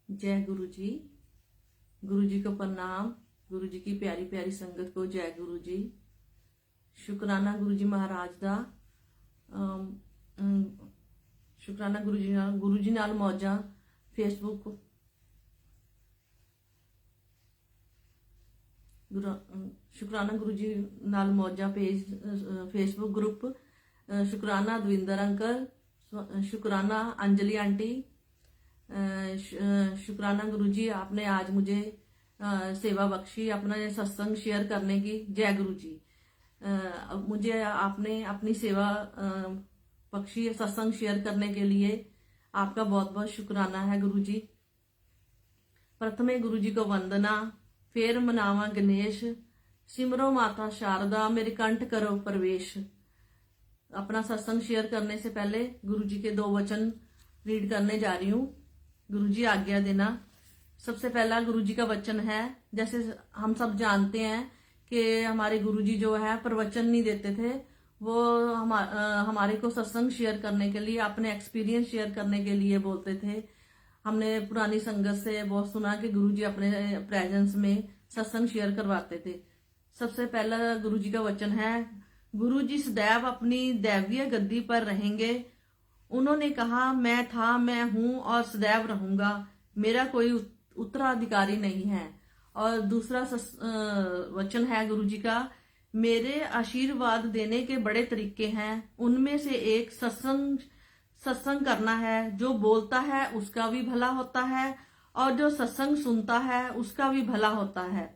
जय गुरु जी। गुरु जी को प्रणाम। गुरु जी की प्यारी प्यारी संगत को जय गुरु जी। शुकराना गुरु जी महाराज दा। अम, अम, शुकराना गुरु जी नाल मौजा फेसबुक शुकराना गुरु जी नाल मौजा पेज फेसबुक ग्रुप। शुकराना दविंदर अंकल। शुकराना अंजलि आंटी। शुकराना गुरुजी, आपने आज मुझे सेवा बख्शी अपना ये सत्संग शेयर करने की। जय गुरु जी। मुझे आपने अपनी सेवा बख्शी सत्संग शेयर करने के लिए आपका बहुत बहुत शुकराना है गुरु जी। प्रथमे गुरु जी को वंदना, फिर मनावा गणेश, सिमरो माता शारदा, मेरे कंठ करो प्रवेश। अपना सत्संग शेयर करने से पहले गुरु जी के 2 वचन रीड करने जा रही हूँ। गुरु जी आज्ञा देना। सबसे पहला गुरु जी का वचन है, जैसे हम सब जानते हैं कि हमारे गुरु जी जो है प्रवचन नहीं देते थे, वो हमारे को सत्संग शेयर करने के लिए, अपने एक्सपीरियंस शेयर करने के लिए बोलते थे। हमने पुरानी संगत से बहुत सुना कि गुरु जी अपने प्रेजेंस में सत्संग शेयर करवाते थे। सबसे पहला गुरु जी का वचन है, गुरु जी सदैव अपनी दैवीय गद्दी पर रहेंगे। उन्होंने कहा, मैं था, मैं हूं और सदैव रहूंगा, मेरा कोई उत्तराधिकारी नहीं है। और दूसरा वचन है गुरु जी का, मेरे आशीर्वाद देने के बड़े तरीके हैं, उनमें से एक सत्संग करना है। जो बोलता है उसका भी भला होता है और जो सत्संग सुनता है उसका भी भला होता है।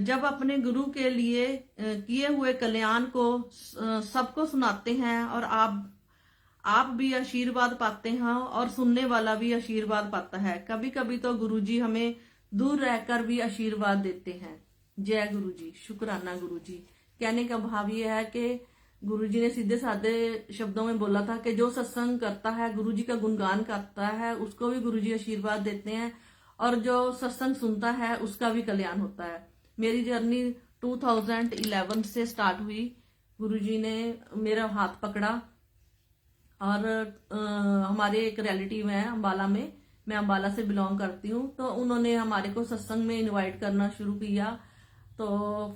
जब अपने गुरु के लिए किए हुए कल्याण को सबको सुनाते हैं और आप भी आशीर्वाद पाते हैं और सुनने वाला भी आशीर्वाद पाता है। कभी कभी तो गुरुजी हमें दूर रहकर भी आशीर्वाद देते हैं। जय गुरु जी। शुक्राना गुरु जी। कहने का भाव ये है कि गुरुजी ने सीधे साधे शब्दों में बोला था कि जो सत्संग करता है, गुरुजी का गुणगान करता है, उसको भी गुरुजी आशीर्वाद देते हैं और जो सत्संग सुनता है उसका भी कल्याण होता है। मेरी जर्नी 2011 से स्टार्ट हुई। गुरुजी ने मेरा हाथ पकड़ा और हमारे एक रिलेटिव है अम्बाला में, मैं अम्बाला से बिलोंग करती हूँ, तो उन्होंने हमारे को सत्संग में इनवाइट करना शुरू किया। तो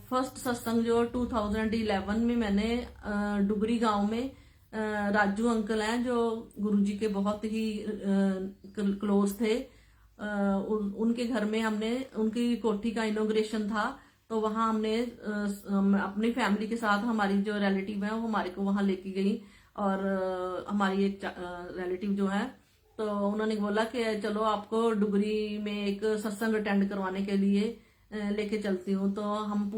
फर्स्ट सत्संग जो 2011 में मैंने डुगरी गांव में राजू अंकल हैं जो गुरुजी के बहुत ही क्लोज थे, उनके घर में हमने, उनकी कोठी का इनोग्रेशन था, तो वहां हमने अपनी फैमिली के साथ, हमारी जो रिलेटिव है वो हमारे को वहां लेके गई। और हमारी एक रिलेटिव जो है, तो उन्होंने बोला कि चलो आपको डुगरी में एक सत्संग अटेंड करवाने के लिए लेके चलती हूँ। तो हम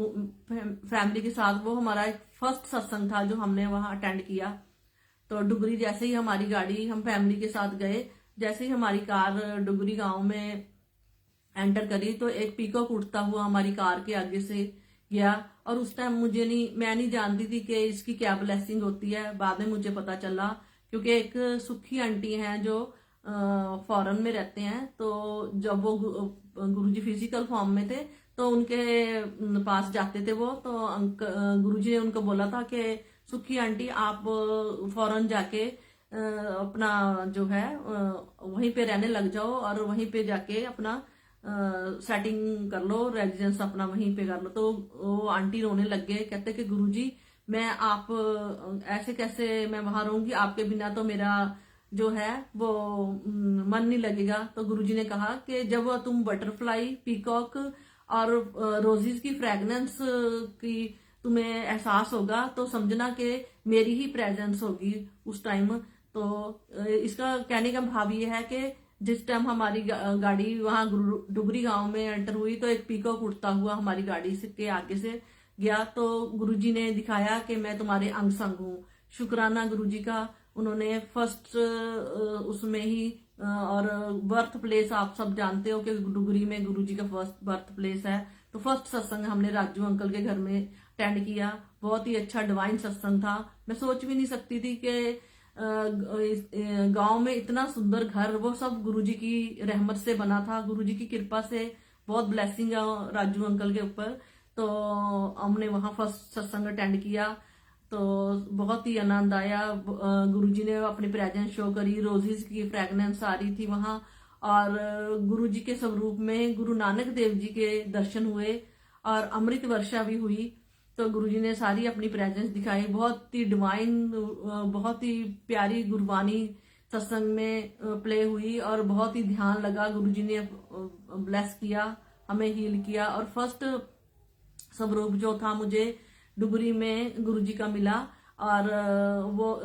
फैमिली के साथ, वो हमारा एक फर्स्ट सत्संग था जो हमने वहां अटेंड किया। तो डुगरी जैसे ही हमारी गाड़ी, हम फैमिली के साथ गए, जैसे ही हमारी कार डुगरी गांव में एंटर करी तो एक पीकॉक उड़ता हुआ हमारी कार के आगे से गया। और उस टाइम मैं नहीं जानती थी कि इसकी क्या ब्लेसिंग होती है। बाद में मुझे पता चला, क्योंकि एक सुखी आंटी हैं जो फॉरेन में रहते हैं, तो जब वो गुरुजी फिजिकल फॉर्म में थे तो उनके पास जाते थे वो, तो गुरुजी ने उनको बोला था कि सुखी आंटी आप फॉरेन जाके अपना जो है वहीं पे रहने लग जाओ और वहीं पे जाके अपना सेटिंग कर लो, रेजिडेंस अपना वहीं पे कर लो। तो वो आंटी रोने लग गए, कहते कि गुरुजी मैं आप ऐसे कैसे मैं वहां रहूंगी, आपके बिना तो मेरा जो है वो मन नहीं लगेगा। तो गुरुजी ने कहा कि जब तुम बटरफ्लाई, पीकॉक और रोजेस की फ्रेगनेंस की तुम्हें एहसास होगा तो समझना कि मेरी ही प्रेजेंस होगी उस टाइम। तो इसका कहने का भाव ये है कि जिस टाइम हमारी गाड़ी वहां डुगरी गांव में एंटर हुई तो एक पीकॉक उड़ता हुआ हमारी गाड़ी के आगे से गया। तो गुरुजी ने दिखाया कि मैं तुम्हारे अंग संग हूँ। शुक्राना गुरुजी का। उन्होंने फर्स्ट उसमें ही और बर्थ प्लेस आप सब जानते हो कि डुगरी में गुरुजी का फर्स्ट बर्थ प्लेस है। तो फर्स्ट सत्संग हमने राजू अंकल के घर में अटेंड किया। बहुत ही अच्छा डिवाइन सत्संग था। मैं सोच भी नहीं सकती थी कि गांव में इतना सुंदर घर, वो सब गुरुजी की रहमत से बना था, गुरुजी की कृपा से। बहुत ब्लेसिंग है राजू अंकल के ऊपर। तो हमने वहां फर्स्ट सत्संग अटेंड किया तो बहुत ही आनंद आया। गुरुजी ने अपनी प्रेजेंस शो करी, रोजेस की फ्रेगनेंस आ रही थी वहां, और गुरु जी के स्वरूप में गुरु नानक देव जी के दर्शन हुए और अमृत वर्षा भी हुई। तो गुरु जी ने सारी अपनी प्रेजेंस दिखाई, बहुत ही डिवाइन, बहुत ही प्यारी गुरबानी सत्संग में प्ले हुई और बहुत ही ध्यान लगा। गुरु जी ने ब्लेस किया, हमें हील किया। और फर्स्ट स्वरूप जो था मुझे डुगरी में गुरु जी का मिला, और वो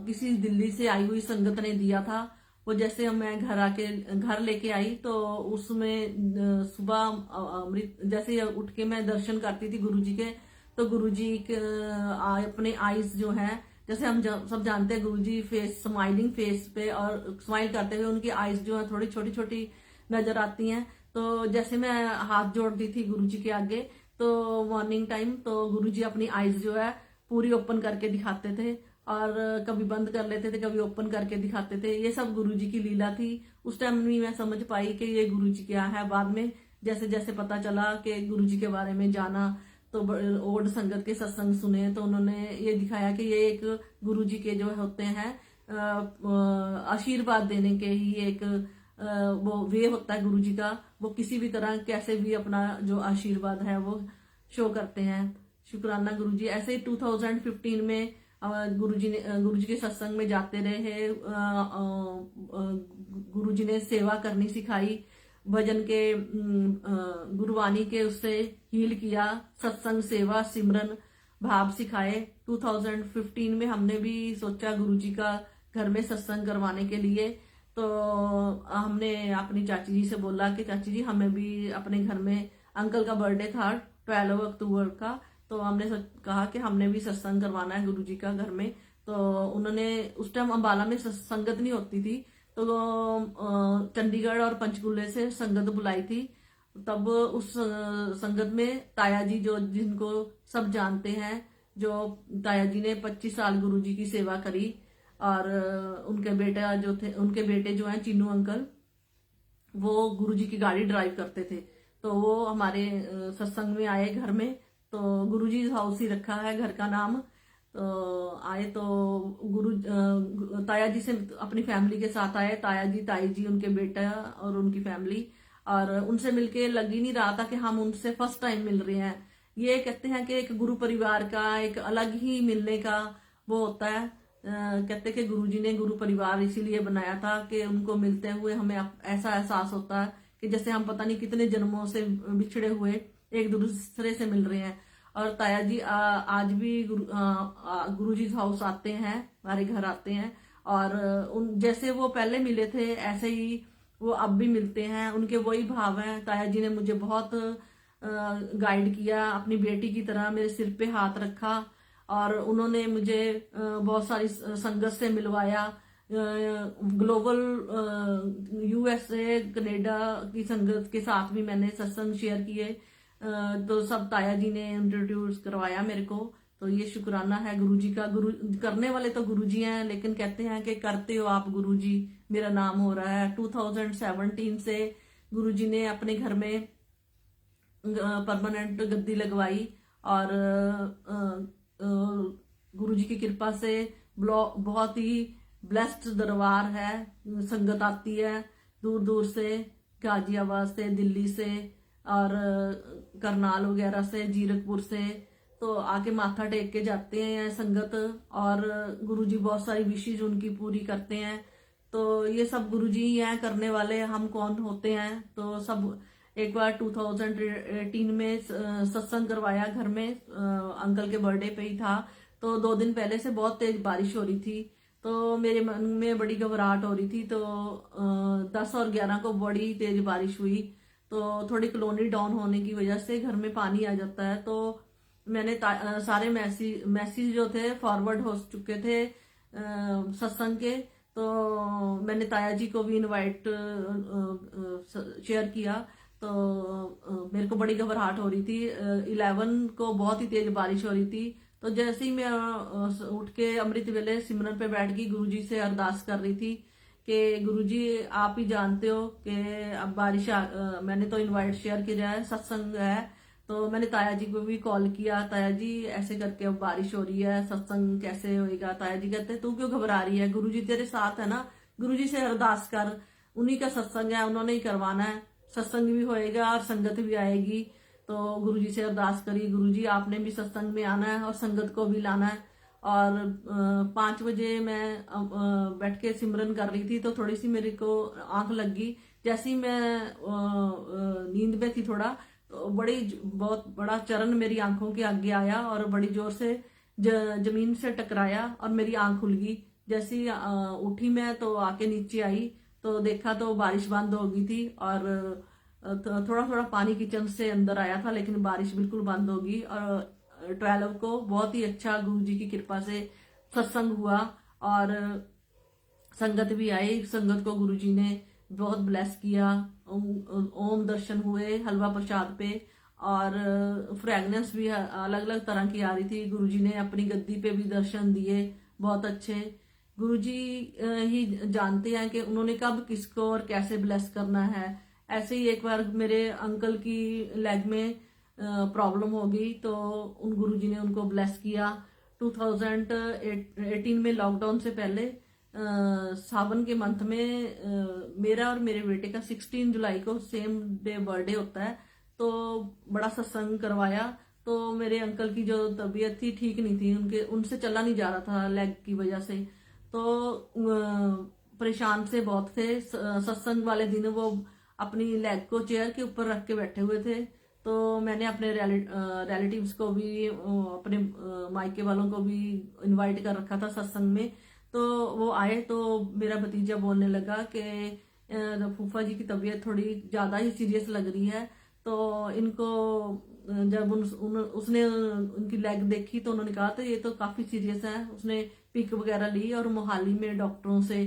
किसी दिल्ली से आई हुई संगत ने दिया था। वो जैसे मैं घर लेके आई तो उसमें सुबह अमृत जैसे उठ के मैं दर्शन करती थी गुरु जी के, तो गुरु जी अपने आईज जो है, जैसे हम सब जानते हैं गुरु जी फेस स्माइलिंग फेस पे और स्माइल करते हुए उनकी आईज जो है थोड़ी छोटी छोटी नजर आती हैं। तो जैसे मैं हाथ जोड़ती थी गुरु जी के आगे, तो मॉर्निंग टाइम तो गुरु जी अपनी आईज जो है पूरी ओपन करके दिखाते थे, और कभी बंद कर लेते थे, कभी ओपन करके दिखाते थे। ये सब गुरु जी की लीला थी। उस टाइम भी मैं समझ पाई कि ये गुरु जी क्या है। बाद में जैसे जैसे पता चला कि गुरु जी के बारे में जाना, तो ओल्ड संगत के सत्संग सुने, तो उन्होंने ये दिखाया कि ये एक गुरु जी के जो होते हैं आशीर्वाद देने के ही एक वो वे होता है गुरु जी का। वो किसी भी तरह कैसे भी अपना जो आशीर्वाद है वो शो करते हैं। शुक्राना गुरु जी। ऐसे ही 2015 में गुरु जी के सत्संग में जाते रहे। गुरु जी ने सेवा करनी सिखाई, भजन के गुरुवाणी के उससे हील किया, सत्संग सेवा सिमरन भाव सिखाए। 2015 में हमने भी सोचा गुरु जी का घर में सत्संग करवाने के लिए। तो हमने अपनी चाची जी से बोला कि चाची जी हमें भी अपने घर में, अंकल का बर्थडे था 12 अक्टूबर का, तो हमने कहा कि हमने भी सत्संग करवाना है गुरु जी का घर में। तो उन्होंने उस टाइम अम्बाला में संगत नहीं होती थी, तो चंडीगढ़ और पंचकुले से संगत बुलाई थी। तब उस संगत में ताया जी, जो जिनको सब जानते हैं, जो ताया जी ने 25 साल गुरु जी की सेवा करी, और उनके बेटे जो हैं चीनू अंकल, वो गुरु जी की गाड़ी ड्राइव करते थे। तो वो हमारे सत्संग में आए घर में। तो गुरु जी हाउस ही रखा है घर का नाम। तो आए तो ताया जी से अपनी फैमिली के साथ आए, ताया जी, ताई जी, उनके बेटा और उनकी फैमिली। और उनसे मिलके लग ही नहीं रहा था कि हम उनसे फर्स्ट टाइम मिल रहे हैं। ये कहते हैं कि एक गुरु परिवार का एक अलग ही मिलने का वो होता है। कहते कि गुरु जी ने गुरु परिवार इसीलिए बनाया था कि उनको मिलते हुए हमें ऐसा एहसास होता है कि जैसे हम पता नहीं कितने जन्मों से बिछड़े हुए एक दूसरे से मिल रहे हैं। और ताया जी आज भी गुरु जी हाउस आते हैं, हमारे घर आते हैं, और उन जैसे वो पहले मिले थे ऐसे ही वो अब भी मिलते हैं। उनके वही भाव हैं। ताया जी ने मुझे बहुत गाइड किया, अपनी बेटी की तरह मेरे सिर पे हाथ रखा, और उन्होंने मुझे बहुत सारी संगत से मिलवाया। ग्लोबल यूएसए कनाडा की संगत के साथ भी मैंने सत्संग शेयर किए। तो सब ताया जी ने इंट्रोड्यूस करवाया मेरे को। तो ये शुक्राना है गुरु जी का। गुरु करने वाले तो गुरु जी हैं, लेकिन कहते हैं कि करते हो आप गुरु जी, मेरा नाम हो रहा है। 2017 से गुरु जी ने अपने घर में परमानेंट गद्दी लगवाई, और गुरु जी की कृपा से बहुत ही ब्लेस्ड दरबार है। संगत आती है दूर दूर से, गाजियाबाद से, दिल्ली से, और करनाल वगैरह से, जीरकपुर से, तो आके माथा टेक के जाते हैं संगत। और गुरुजी बहुत सारी विशेष उनकी पूरी करते हैं। तो ये सब गुरुजी ही हैं करने वाले, हम कौन होते हैं। तो सब एक बार 2018 में सत्संग करवाया घर में, अंकल के बर्थडे पे ही था। तो 2 दिन पहले से बहुत तेज बारिश हो रही थी, तो मेरे मन में बड़ी घबराहट हो रही थी। तो 10 और 11 को बड़ी तेज बारिश हुई। तो थोड़ी कॉलोनी डाउन होने की वजह से घर में पानी आ जाता है। तो मैंने सारे मैसेज जो थे फॉरवर्ड हो चुके थे सत्संग के। तो मैंने ताया जी को भी इनवाइट शेयर किया। तो मेरे को बड़ी घबराहट हो रही थी। 11 को बहुत ही तेज बारिश हो रही थी। तो जैसे ही मैं उठ के अमृत वेले सिमरन पे बैठ गई, गुरुजी से अरदास कर रही थी कि गुरुजी आप ही जानते हो कि अब बारिश मैंने तो इनवाइट शेयर किया है, सत्संग है। तो मैंने ताया जी को भी कॉल किया, ताया जी ऐसे करके अब बारिश हो रही है, सत्संग कैसे होएगा। ताया जी कहते तू क्यों घबरा रही है, गुरुजी तेरे साथ है ना, गुरुजी से अरदास कर, उन्हीं का सत्संग है, उन्होंने ही करवाना है। सत्संग भी होएगा और संगत भी आएगी। तो गुरुजी से अरदास करी, गुरुजी आपने भी सत्संग में आना है और संगत को भी लाना है। और 5 बजे मैं बैठ के सिमरन कर रही थी, तो थोड़ी सी मेरे को आंख लग गई। जैसे ही मैं नींद में थी थोड़ा, तो बहुत बड़ा चरण मेरी आंखों के आगे आया और बड़ी जोर से जमीन से टकराया और मेरी आंख खुल गई। जैसे ही उठी मैं तो आके नीचे आई, तो देखा तो बारिश बंद हो गई थी और थोड़ा थोड़ा पानी किचन से अंदर आया था, लेकिन बारिश बिल्कुल बंद हो गई। और 12 को बहुत ही अच्छा गुरुजी की कृपा से सत्संग हुआ और संगत भी आई। संगत को गुरुजी ने बहुत ब्लेस किया। ओम दर्शन हुए हलवा प्रसाद पे, और फ्रेगनेंस भी अलग अलग तरह की आ रही थी। गुरुजी ने अपनी गद्दी पे भी दर्शन दिए, बहुत अच्छे। गुरुजी ही जानते हैं कि उन्होंने कब किसको और कैसे ब्लेस करना है। ऐसे ही एक बार मेरे अंकल की लेग में प्रॉब्लम हो गई, तो उन गुरुजी ने उनको ब्लेस किया। 2018 में लॉकडाउन से पहले सावन के मंथ में मेरा और मेरे बेटे का 16 जुलाई को सेम डे बर्थडे होता है, तो बड़ा सत्संग करवाया। तो मेरे अंकल की जो तबीयत थी ठीक नहीं थी, उनसे चला नहीं जा रहा था लेग की वजह से, तो परेशान से बहुत थे। सत्संग वाले दिन वो अपनी लेग को चेयर के ऊपर रख के बैठे हुए थे। तो मैंने अपने रिलेटिव्स को भी अपने मायके वालों को भी इनवाइट कर रखा था सत्संग में। तो वो आए, तो मेरा भतीजा बोलने लगा कि फूफा जी की तबीयत थोड़ी ज्यादा ही सीरियस लग रही है। तो इनको जब उसने उनकी लेग देखी तो उन्होंने कहा तो ये तो काफी सीरियस है। उसने पिक वगैरह ली और मोहाली में डॉक्टरों से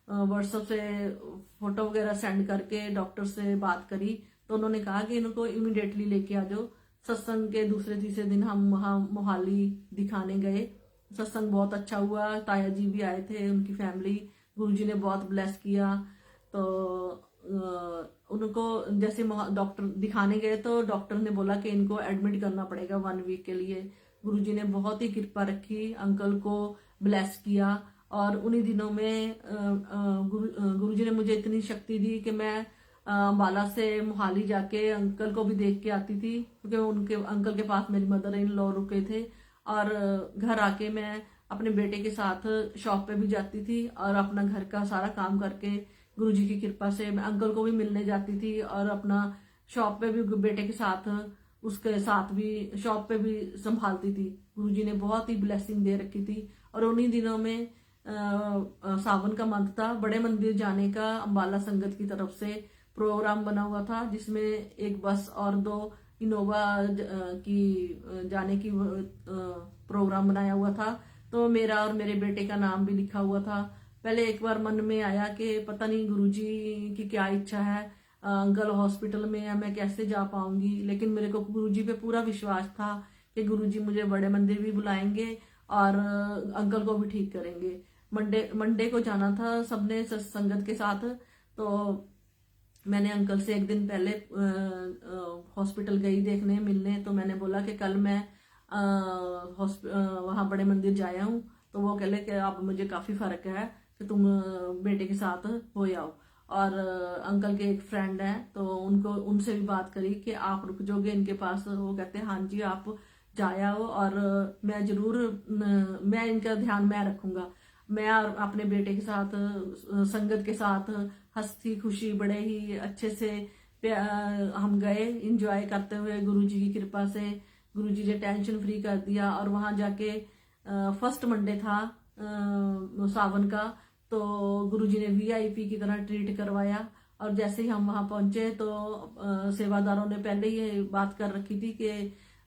व्हाट्सएप से फोटो वगैरह सेंड करके डॉक्टर से बात करी। तो उन्होंने कहा कि इनको इमिडिएटली लेके आ जाओ। सत्संग के दूसरे तीसरे दिन हम वहाँ मोहाली दिखाने गए। सत्संग बहुत अच्छा हुआ, ताया जी भी आए थे, उनकी फैमिली। गुरुजी ने बहुत ब्लेस किया। तो उनको जैसे डॉक्टर दिखाने गए तो डॉक्टर ने बोला कि इनको एडमिट करना पड़ेगा 1 वीक के लिए। गुरुजी ने बहुत ही कृपा रखी, अंकल को ब्लेस किया। और उन्हीं दिनों में गुरुजी ने मुझे इतनी शक्ति दी कि मैं अम्बाला से मोहाली जाके अंकल को भी देख के आती थी, क्योंकि उनके अंकल के पास मेरी मदर इन लॉ रुके थे। और घर आके मैं अपने बेटे के साथ शॉप पे भी जाती थी और अपना घर का सारा काम करके गुरुजी की कृपा से मैं अंकल को भी मिलने जाती थी और अपना शॉप पे भी बेटे के साथ उसके साथ भी शॉप पे भी संभालती थी। गुरुजी ने बहुत ही ब्लेसिंग दे रखी थी। और उन्हीं दिनों में सावन का मंथ था, बड़े मंदिर जाने का अम्बाला संगत की तरफ से प्रोग्राम बना हुआ था, जिसमें एक बस और 2 इनोवा की जाने की प्रोग्राम बनाया हुआ था। तो मेरा और मेरे बेटे का नाम भी लिखा हुआ था। पहले एक बार मन में आया कि पता नहीं गुरुजी की क्या इच्छा है, अंकल हॉस्पिटल में है, मैं कैसे जा पाऊंगी। लेकिन मेरे को गुरुजी पे पूरा विश्वास था कि गुरुजी मुझे बड़े मंदिर भी बुलाएंगे और अंकल को भी ठीक करेंगे। मंडे को जाना था सबने संगत के साथ। तो मैंने अंकल से एक दिन पहले हॉस्पिटल गई देखने मिलने। तो मैंने बोला कि कल मैं वहाँ बड़े मंदिर जाया हूँ। तो वो कह ले कि अब मुझे काफी फर्क है कि तुम बेटे के साथ हो जाओ। और अंकल के एक फ्रेंड है, तो उनसे भी बात करी कि आप रुक जाओगे इनके पास। वो कहते हैं हाँ जी आप जाओ, और मैं जरूर मैं इनका ध्यान मैं रखूंगा। मैं अपने बेटे के साथ संगत के साथ हंसी खुशी बड़े ही अच्छे से हम गए, इंजॉय करते हुए। गुरुजी की कृपा से गुरुजी ने टेंशन फ्री कर दिया। और वहां जाके फर्स्ट मंडे था सावन का, तो गुरुजी ने वीआईपी की तरह ट्रीट करवाया। और जैसे ही हम वहां पहुंचे तो सेवादारों ने पहले ही बात कर रखी थी कि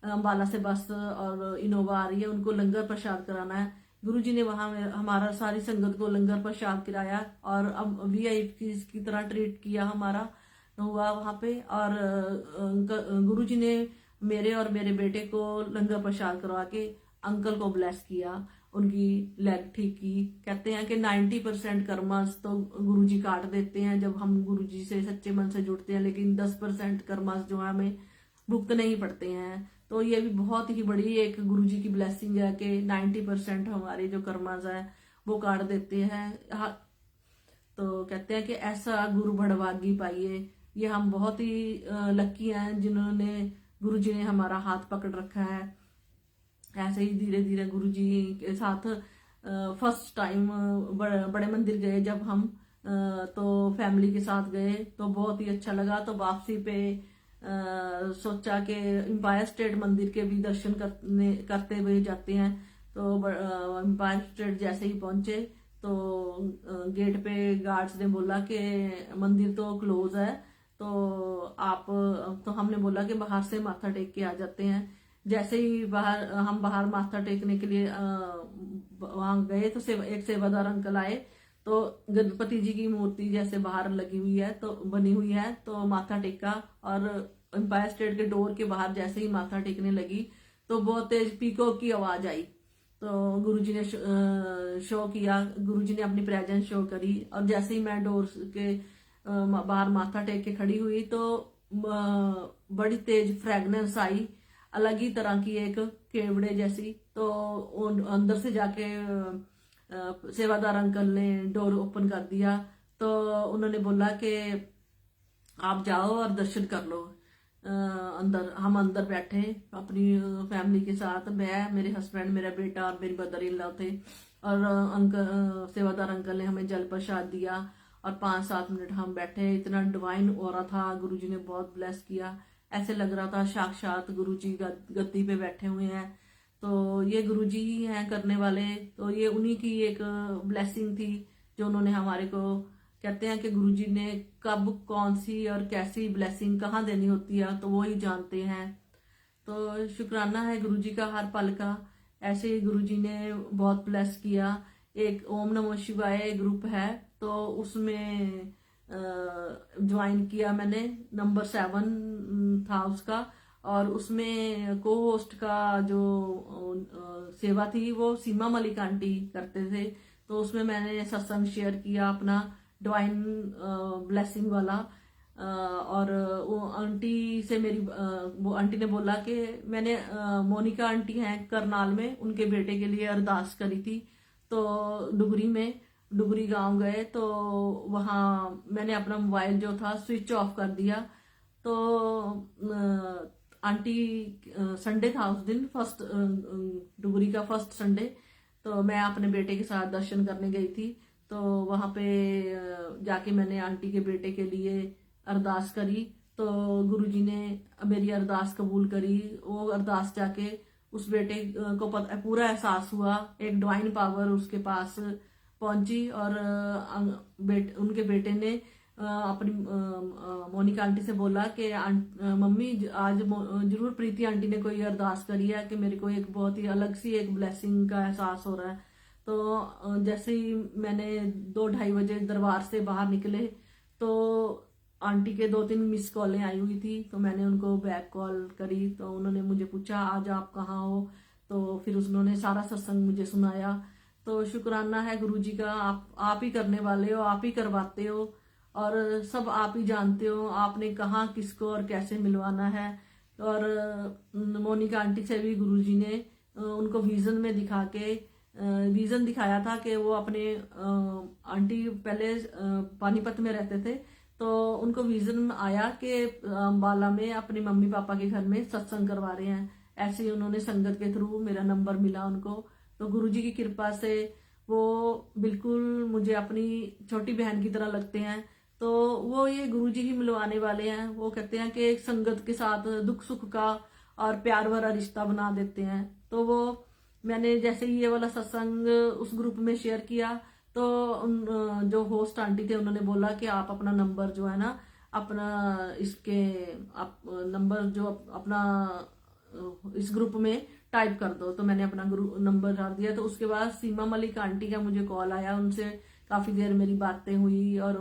अम्बाला से बस और इनोवा आ रही है, उनको लंगर प्रसाद कराना है। गुरुजी ने वहां हमारा सारी संगत को लंगर प्रसाद कराया और अब वीआईपी की तरह ट्रीट किया हमारा हुआ वहां पे। और गुरुजी ने मेरे और मेरे बेटे को लंगर प्रसाद करवा के अंकल को ब्लेस किया, उनकी लेग ठीक की। कहते हैं कि 90% कर्मास तो गुरुजी काट देते हैं जब हम गुरुजी से सच्चे मन से जुड़ते हैं, लेकिन 10% कर्मास जो है हमें भुगतने ही पड़ते हैं। तो ये भी बहुत ही बड़ी एक गुरुजी की ब्लेसिंग है कि 90% हमारे जो कर्मास है वो काट देते हैं। तो कहते हैं कि ऐसा गुरु बड़भागी पाइए। ये हम बहुत ही लकी हैं जिन्होंने गुरु जी ने हमारा हाथ पकड़ रखा है। ऐसे ही धीरे धीरे गुरु जी के साथ फर्स्ट टाइम बड़े मंदिर गए जब हम, तो फैमिली के साथ गए तो बहुत ही अच्छा लगा। तो वापसी पे सोचा कि एम्पायर स्टेट मंदिर के भी दर्शन करते हुए जाते हैं। तो एम्पायर स्टेट जैसे ही पहुंचे तो गेट पे गार्ड्स ने बोला कि मंदिर तो क्लोज है, तो आप, तो हमने बोला कि बाहर से माथा टेक के आ जाते हैं। जैसे ही हम बाहर माथा टेकने के लिए वहां गए तो एक सेवादार अंकल आए। तो गणपति जी की मूर्ति जैसे बाहर लगी हुई है, तो बनी हुई है, तो माथा टेका। और एम्पायर स्टेट के डोर के बाहर जैसे ही माथा टेकने लगी तो बहुत तेज पीकॉक की आवाज आई। तो गुरुजी ने शो किया, गुरुजी ने अपनी प्रेजेंस शो करी। और जैसे ही मैं डोर के बाहर माथा टेक के खड़ी हुई तो बड़ी तेज फ्रेगनेंस आई, अलग ही तरह की एक केवड़े जैसी। तो अंदर से जाके सेवादार अंकल ने डोर ओपन कर दिया। तो उन्होंने बोला कि आप जाओ और दर्शन कर लो। अंदर हम अंदर बैठे अपनी फैमिली के साथ, मैं, मेरे हस्बैंड, मेरा बेटा और मेरी मदर इन लॉ थे। और अंकल, सेवादार अंकल ने हमें जल प्रसाद दिया और 5-7 मिनट हम बैठे। इतना डिवाइन ऑरा था, गुरुजी ने बहुत ब्लेस किया। ऐसे लग रहा था साक्षात गुरुजी गद्दी पे बैठे हुए हैं। तो ये गुरुजी ही हैं करने वाले। तो ये उन्हीं की एक ब्लेसिंग थी जो उन्होंने हमारे को, कहते हैं कि गुरुजी ने कब कौन सी और कैसी ब्लेसिंग कहाँ देनी होती है तो वो ही जानते हैं। तो शुक्राना है गुरुजी का हर पल का। ऐसे ही गुरुजी ने बहुत ब्लेस किया। एक ओम नमः शिवाय ग्रुप है, तो उसमें ज्वाइन किया मैंने, नंबर 7 था उसका। और उसमें को होस्ट का जो सेवा थी वो सीमा मलिक आंटी करते थे। तो उसमें मैंने सत्संग शेयर किया अपना, डिवाइन ब्लेसिंग वाला। और वो आंटी से मेरी वो आंटी ने बोला कि मैंने मोनिका आंटी हैं करनाल में, उनके बेटे के लिए अरदास करी थी। तो डुगरी गांव गए तो वहां मैंने अपना मोबाइल जो था स्विच ऑफ कर दिया। तो आंटी, संडे था उस दिन, फर्स्ट डुगरी का फर्स्ट संडे। तो मैं अपने बेटे के साथ दर्शन करने गई थी। तो वहां पे जाके मैंने आंटी के बेटे के लिए अरदास करी। तो गुरुजी ने मेरी अरदास कबूल करी। वो अरदास जाके उस बेटे को पूरा एहसास हुआ, एक डिवाइन पावर उसके पास पहुंची। और उनके बेटे ने अपनी मोनिका आंटी से बोला कि मम्मी आज जरूर प्रीति आंटी ने कोई अरदास करी है कि मेरे को एक बहुत ही अलग सी एक ब्लेसिंग का एहसास हो रहा है। तो जैसे ही मैंने 2-2:30 बजे दरबार से बाहर निकले तो आंटी के 2-3 मिस कॉलें आई हुई थी। तो मैंने उनको बैक कॉल करी। तो उन्होंने मुझे पूछा आज आप कहाँ हो। तो फिर उन्होंने सारा सत्संग मुझे सुनाया। तो शुक्राना है गुरुजी का, आप ही करने वाले हो, आप ही करवाते हो और सब आप ही जानते हो आपने कहाँ किसको और कैसे मिलवाना है। और मोनिका आंटी से भी गुरुजी ने उनको विजन में दिखा के विजन दिखाया था कि वो अपने आंटी पहले पानीपत में रहते थे। तो उनको विजन आया कि अम्बाला में अपने मम्मी पापा के घर में सत्संग करवा रहे हैं। ऐसे ही उन्होंने संगत के थ्रू मेरा नंबर मिला उनको। तो गुरुजी की कृपा से वो बिल्कुल मुझे अपनी छोटी बहन की तरह लगते हैं। तो वो ये गुरुजी ही मिलवाने वाले हैं। वो कहते हैं कि संगत के साथ दुख सुख का और प्यार भरा रिश्ता बना देते हैं। तो वो मैंने जैसे ही ये वाला सत्संग उस ग्रुप में शेयर किया तो जो होस्ट आंटी थे उन्होंने बोला कि आप अपना नंबर जो है ना, अपना इसके आप नंबर जो अपना इस ग्रुप में टाइप कर दो। तो मैंने अपना नंबर डाल दिया। तो उसके बाद सीमा मलिक आंटी का मुझे कॉल आया, उनसे काफी देर मेरी बातें हुई और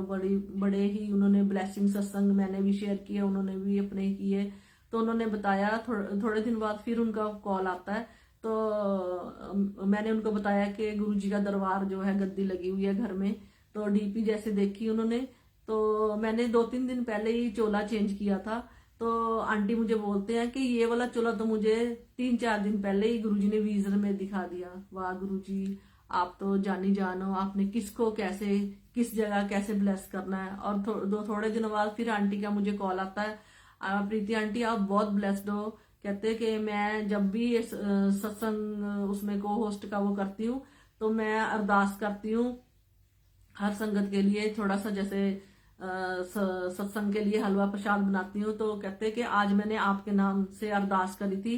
बड़े ही उन्होंने ब्लेसिंग सत्संग मैंने भी शेयर किए, उन्होंने भी अपने किए। तो उन्होंने बताया थोड़े दिन बाद फिर उनका कॉल आता है। तो मैंने उनको बताया कि गुरुजी का दरबार जो है गद्दी लगी हुई है घर में। तो डीपी जैसे देखी उन्होंने। तो मैंने 2-3 दिन पहले ही चोला चेंज किया था। तो आंटी मुझे बोलते हैं कि ये वाला चोला तो मुझे 3-4 दिन पहले ही गुरुजी ने विजन में दिखा दिया। वाह गुरुजी, आप तो जानी जान हो, आपने किसको कैसे किस जगह कैसे ब्लेस करना है। और थोड़े दिनों बाद फिर आंटी का मुझे कॉल आता है, प्रीति आंटी आप बहुत ब्लेस्ड हो। कहते हैं कि मैं जब भी ये सत्संग उसमें को होस्ट का वो करती हूँ तो मैं अरदास करती हूँ हर संगत के लिए, थोड़ा सा जैसे सत्संग के लिए हलवा प्रसाद बनाती हूँ। तो कहते हैं कि आज मैंने आपके नाम से अरदास करी थी।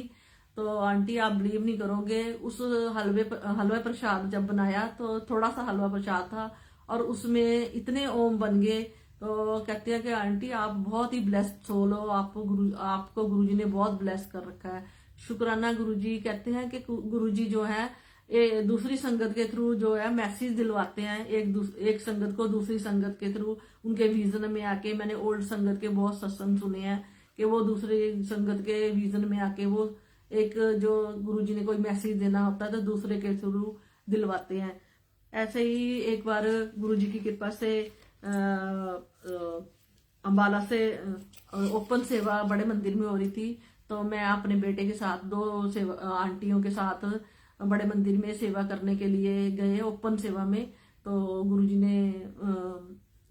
तो आंटी आप बिलीव नहीं करोगे, उस हलवे प्रसाद जब बनाया तो थोड़ा सा हलवा प्रसाद था और उसमें इतने ओम बन गए। तो कहते हैं कि आंटी आप बहुत ही ब्लेस्ड सोल हो, आपको गुरुजी ने बहुत ब्लेस कर रखा है। शुक्राना गुरुजी। कहते हैं कि गुरुजी जो है दूसरी संगत के थ्रू जो है मैसेज दिलवाते हैं, एक संगत को दूसरी संगत के थ्रू उनके विजन में आके। मैंने ओल्ड संगत के बहुत सत्संग सुने हैं कि वो दूसरे संगत के विजन में आके वो एक जो गुरुजी ने कोई मैसेज देना होता है तो दूसरे के थ्रू दिलवाते हैं। ऐसे ही एक बार गुरुजी की कृपा से अंबाला से ओपन सेवा बड़े मंदिर में हो रही थी। तो मैं अपने बेटे के साथ दो सेवा आंटियों के साथ बड़े मंदिर में सेवा करने के लिए गए ओपन सेवा में। तो गुरुजी ने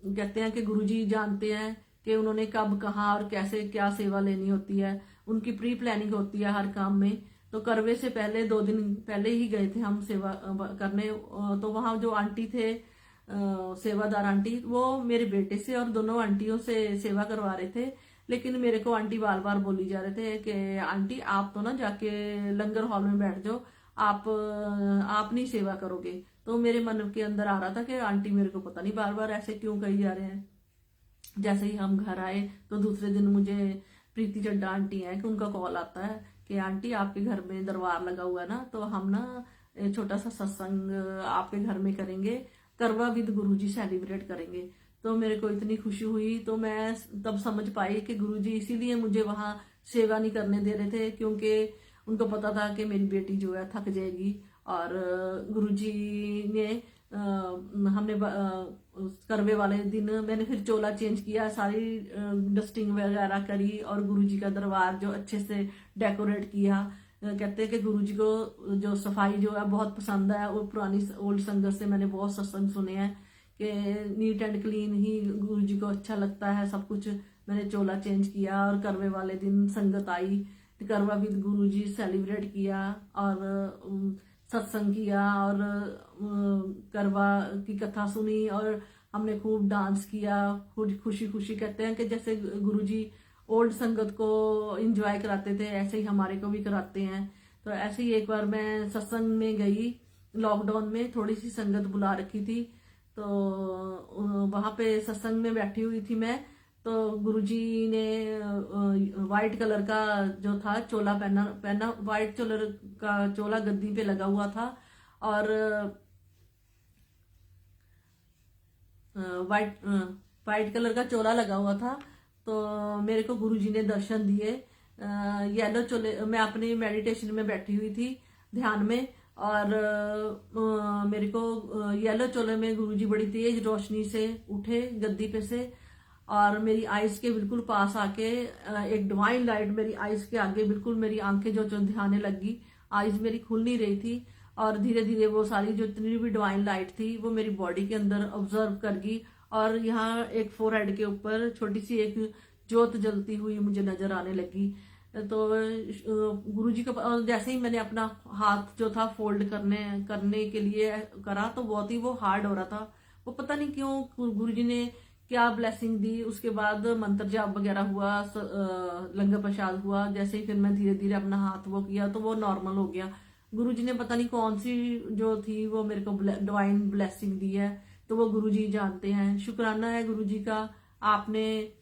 कहते हैं कि गुरुजी जानते हैं कि उन्होंने कब कहाँ और कैसे क्या सेवा लेनी होती है, उनकी प्री प्लानिंग होती है हर काम में। तो करवे से पहले 2 दिन पहले ही गए थे हम सेवा करने। तो वहाँ जो आंटी थे सेवादार आंटी, वो मेरे बेटे से और दोनों आंटियों से सेवा करवा रहे थे। लेकिन मेरे को आंटी बार बार बोली जा रहे थे कि आंटी आप तो ना जाके लंगर हॉल में बैठ जाओ, आप नहीं सेवा करोगे। तो मेरे मन के अंदर आ रहा था कि आंटी मेरे को पता नहीं बार बार ऐसे क्यों कही जा रहे हैं। जैसे ही हम घर आए तो दूसरे दिन मुझे प्रीति चड्डा आंटी है कि उनका कॉल आता है कि आंटी आपके घर में दरबार लगा हुआ है ना, तो हम ना छोटा सा सत्संग आपके घर में करेंगे, करवा विद गुरुजी सेलिब्रेट करेंगे। तो मेरे को इतनी खुशी हुई। तो मैं तब समझ पाई कि गुरुजी इसीलिए मुझे वहां सेवा नहीं करने दे रहे थे, क्योंकि उनको पता था कि मेरी बेटी जो है थक जाएगी। और गुरुजी ने हमने करवे वाले दिन मैंने फिर चोला चेंज किया, सारी डस्टिंग वगैरह करी और गुरुजी का दरबार जो अच्छे से डेकोरेट किया। कहते हैं कि गुरुजी को जो सफाई जो है बहुत पसंद है। और पुरानी ओल्ड संगत से मैंने बहुत सत्संग सुने हैं कि नीट एंड क्लीन ही गुरुजी को अच्छा लगता है सब कुछ। मैंने चोला चेंज किया और करवे वाले दिन संगत आई, करवा विद गुरुजी सेलिब्रेट किया और सत्संग किया और करवा की कथा सुनी और हमने खूब डांस किया, खुशी खुशी। कहते हैं कि जैसे गुरुजी ओल्ड संगत को एंजॉय कराते थे ऐसे ही हमारे को भी कराते हैं। तो ऐसे ही एक बार मैं सत्संग में गई, लॉकडाउन में थोड़ी सी संगत बुला रखी थी। तो वहां पे सत्संग में बैठी हुई थी मैं। तो गुरुजी ने व्हाइट कलर का जो था चोला पहना व्हाइट कलर का चोला गद्दी पे लगा हुआ था और व्हाइट कलर का चोला लगा हुआ था। तो मेरे को गुरुजी ने दर्शन दिए येलो चोले। मैं अपनी मेडिटेशन में बैठी हुई थी ध्यान में और मेरे को येलो चोले में गुरुजी बड़ी तेज रोशनी से उठे गद्दी पे से और मेरी आइज के बिल्कुल पास आके एक डिवाइन लाइट मेरी आइज के आगे बिल्कुल मेरी आंखें जो ध्याने लगी, आइज मेरी खुल नहीं रही थी और धीरे धीरे वो सारी जो इतनी भी डिवाइन लाइट थी वो मेरी बॉडी के अंदर ऑब्जर्व कर गई। और यहाँ एक फोरहेड के ऊपर छोटी सी एक ज्योत जलती हुई मुझे नजर आने लगी। तो गुरुजी को जैसे ही मैंने अपना हाथ जो था फोल्ड करने के लिए करा तो बहुत ही वो हार्ड हो रहा था। वो पता नहीं क्यों गुरुजी ने क्या ब्लेसिंग दी। उसके बाद मंत्र जाप वगैरह हुआ, लंगर प्रसाद हुआ। जैसे ही फिर मैं धीरे धीरे अपना हाथ वो किया तो वो नॉर्मल हो गया। गुरुजी ने पता नहीं कौन सी जो थी वो मेरे को डिवाइन ब्लेसिंग दी है, तो वो गुरुजी जानते हैं। शुक्राना है गुरुजी का, आपने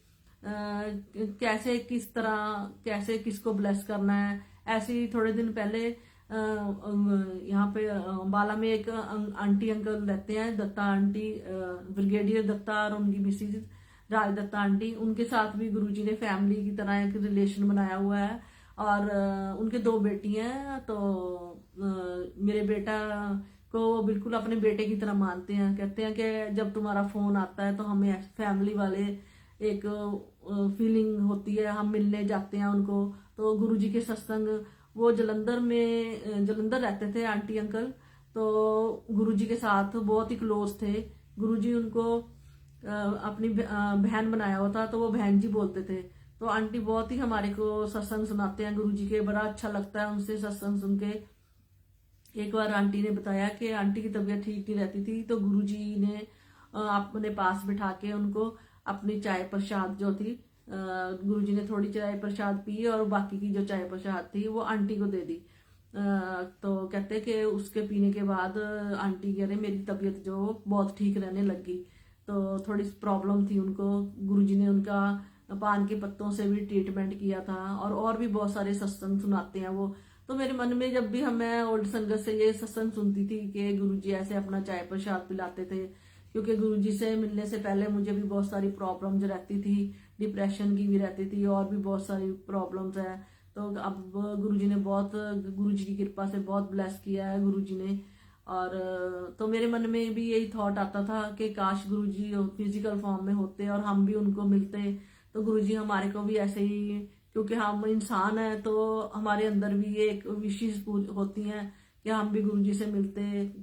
कैसे किस तरह कैसे किसको ब्लेस करना है। ऐसे ही थोड़े दिन पहले यहाँ पे अंबाला में एक आंटी अंकल रहते हैं, दत्ता आंटी, ब्रिगेडियर दत्ता और उनकी मिसिज राज दत्ता आंटी। उनके साथ भी गुरुजी ने फैमिली की तरह एक रिलेशन बनाया हुआ है और उनके 2 बेटी हैं। तो मेरे बेटा को बिल्कुल अपने बेटे की तरह मानते हैं। कहते हैं कि जब तुम्हारा फोन आता है तो हमें फैमिली वाले एक फीलिंग होती है, हम मिलने जाते हैं उनको। तो गुरुजी के सत्संग वो जलंधर रहते थे आंटी अंकल, तो गुरुजी के साथ बहुत ही क्लोज थे गुरुजी उनको अपनी बहन बनाया हुआ था, तो वो बहन जी बोलते थे। तो आंटी बहुत ही हमारे को सत्संग सुनाते हैं गुरुजी के, बड़ा अच्छा लगता है उनसे सत्संग सुन के। एक बार आंटी ने बताया कि आंटी की तबीयत ठीक नहीं रहती थी, तो गुरुजी ने अपने पास बिठा के उनको अपनी चाय प्रसाद जो थी, गुरुजी ने थोड़ी चाय प्रसाद पी और बाकी की जो चाय प्रसाद थी वो आंटी को दे दी। तो कहते कि उसके पीने के बाद आंटी कह रहे मेरी तबीयत जो बहुत ठीक रहने लगी। तो थोड़ी प्रॉब्लम थी उनको, गुरुजी ने उनका पान के पत्तों से भी ट्रीटमेंट किया था, और भी बहुत सारे सत्संग सुनाते हैं वो। तो मेरे मन में जब भी मैं ओल्ड संगत से ये सत्संग सुनती थी कि गुरुजी ऐसे अपना चाय प्रसाद पिलाते थे, क्योंकि गुरुजी से मिलने से पहले मुझे भी बहुत सारी प्रॉब्लम्स रहती थी, डिप्रेशन की भी रहती थी और भी बहुत सारी प्रॉब्लम्स है। तो अब गुरुजी ने बहुत, गुरुजी की कृपा से बहुत ब्लेस किया है गुरुजी ने। और तो मेरे मन में भी यही थॉट आता था कि काश गुरुजी फिजिकल फॉर्म में होते और हम भी उनको मिलते, तो गुरुजी हमारे को भी ऐसे ही, क्योंकि हम इंसान हैं तो हमारे अंदर भी ये एक विशेष होती हैं कि हम भी गुरुजी से मिलते।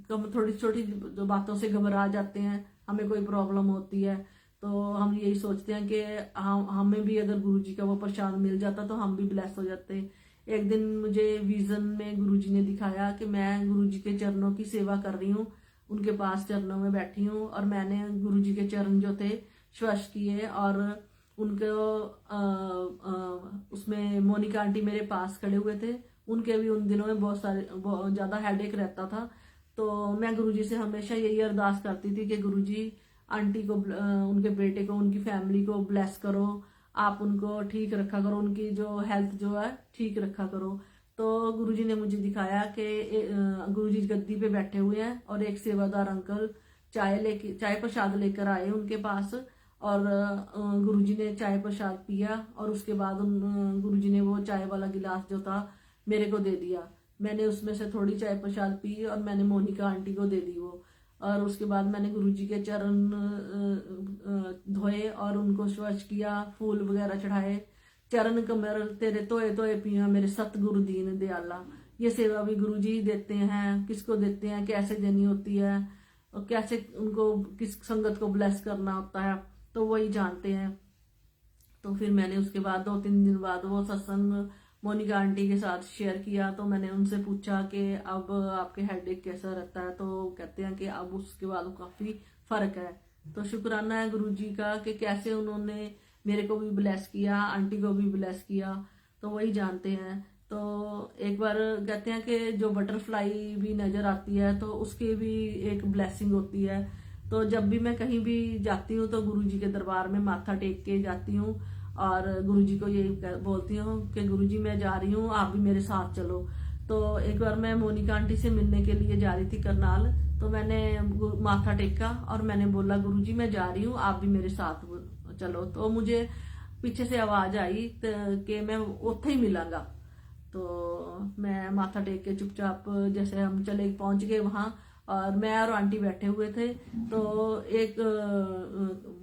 कम थोड़ी छोटी जो बातों से घबरा जाते हैं, हमें कोई प्रॉब्लम होती है तो हम यही सोचते हैं कि हमें भी अगर गुरुजी का वो प्रसाद मिल जाता तो हम भी ब्लेस हो जाते। एक दिन मुझे विजन में गुरुजी ने दिखाया कि मैं गुरुजी के चरणों की सेवा कर रही हूँ, उनके पास चरणों में बैठी हूँ और मैंने गुरुजी के चरण जो थे स्पर्श किए। और उनको उसमें मोनिका आंटी मेरे पास खड़े हुए थे, उनके भी उन दिनों में बहुत ज्यादा हेडेक रहता था। तो मैं गुरुजी से हमेशा यही अरदास करती थी कि गुरुजी आंटी को, उनके बेटे को, उनकी फैमिली को ब्लेस करो, आप उनको ठीक रखा करो, उनकी जो हेल्थ जो है ठीक रखा करो। तो गुरुजी ने मुझे दिखाया कि गुरुजी गद्दी पे बैठे हुए हैं और एक सेवादार अंकल चाय प्रसाद लेकर आए उनके पास, और गुरुजी ने चाय प्रसाद पिया और उसके बाद गुरुजी ने वो चाय वाला गिलास जो था मेरे को दे दिया। मैंने उसमें से थोड़ी चाय प्रसाद पी और मैंने मोनिका आंटी को दे दी वो। और उसके बाद मैंने गुरुजी के चरण धोए और उनको स्वच्छ किया, फूल वगैरह चढ़ाए। चरण कमर तेरे धोए धोए पिया मेरे सतगुरु दीन दयाला। ये सेवा भी गुरुजी देते हैं, किसको देते हैं, कैसे देनी होती है और कैसे उनको किस संगत को ब्लेस करना होता है, तो वही जानते हैं। तो फिर मैंने उसके बाद 2-3 दिन बाद वो सत्संग मोनिका आंटी के साथ शेयर किया। तो मैंने उनसे पूछा कि अब आपके हेडेक कैसा रहता है, तो कहते हैं कि अब उसके बाद काफी फर्क है। तो शुक्राना है गुरुजी का कि कैसे उन्होंने मेरे को भी ब्लेस किया, आंटी को भी ब्लेस किया, तो वही जानते हैं। तो एक बार कहते हैं कि जो बटरफ्लाई भी नजर आती है तो उसकी भी एक ब्लेसिंग होती है। तो जब भी मैं कहीं भी जाती हूँ तो गुरुजी के दरबार में माथा टेक के जाती हूँ और गुरुजी को यही बोलती हूँ कि गुरुजी मैं जा रही हूँ, आप भी मेरे साथ चलो। तो एक बार मैं मोनिका आंटी से मिलने के लिए जा रही थी करनाल, तो मैंने माथा टेका और मैंने बोला गुरुजी मैं जा रही हूँ, आप भी मेरे साथ चलो। तो मुझे पीछे से आवाज आई कि मैं उत्थे ही मिलांगा। तो मैं माथा टेक के चुपचाप जैसे हम चले पहुंच गए वहां, और मैं और आंटी बैठे हुए थे। तो एक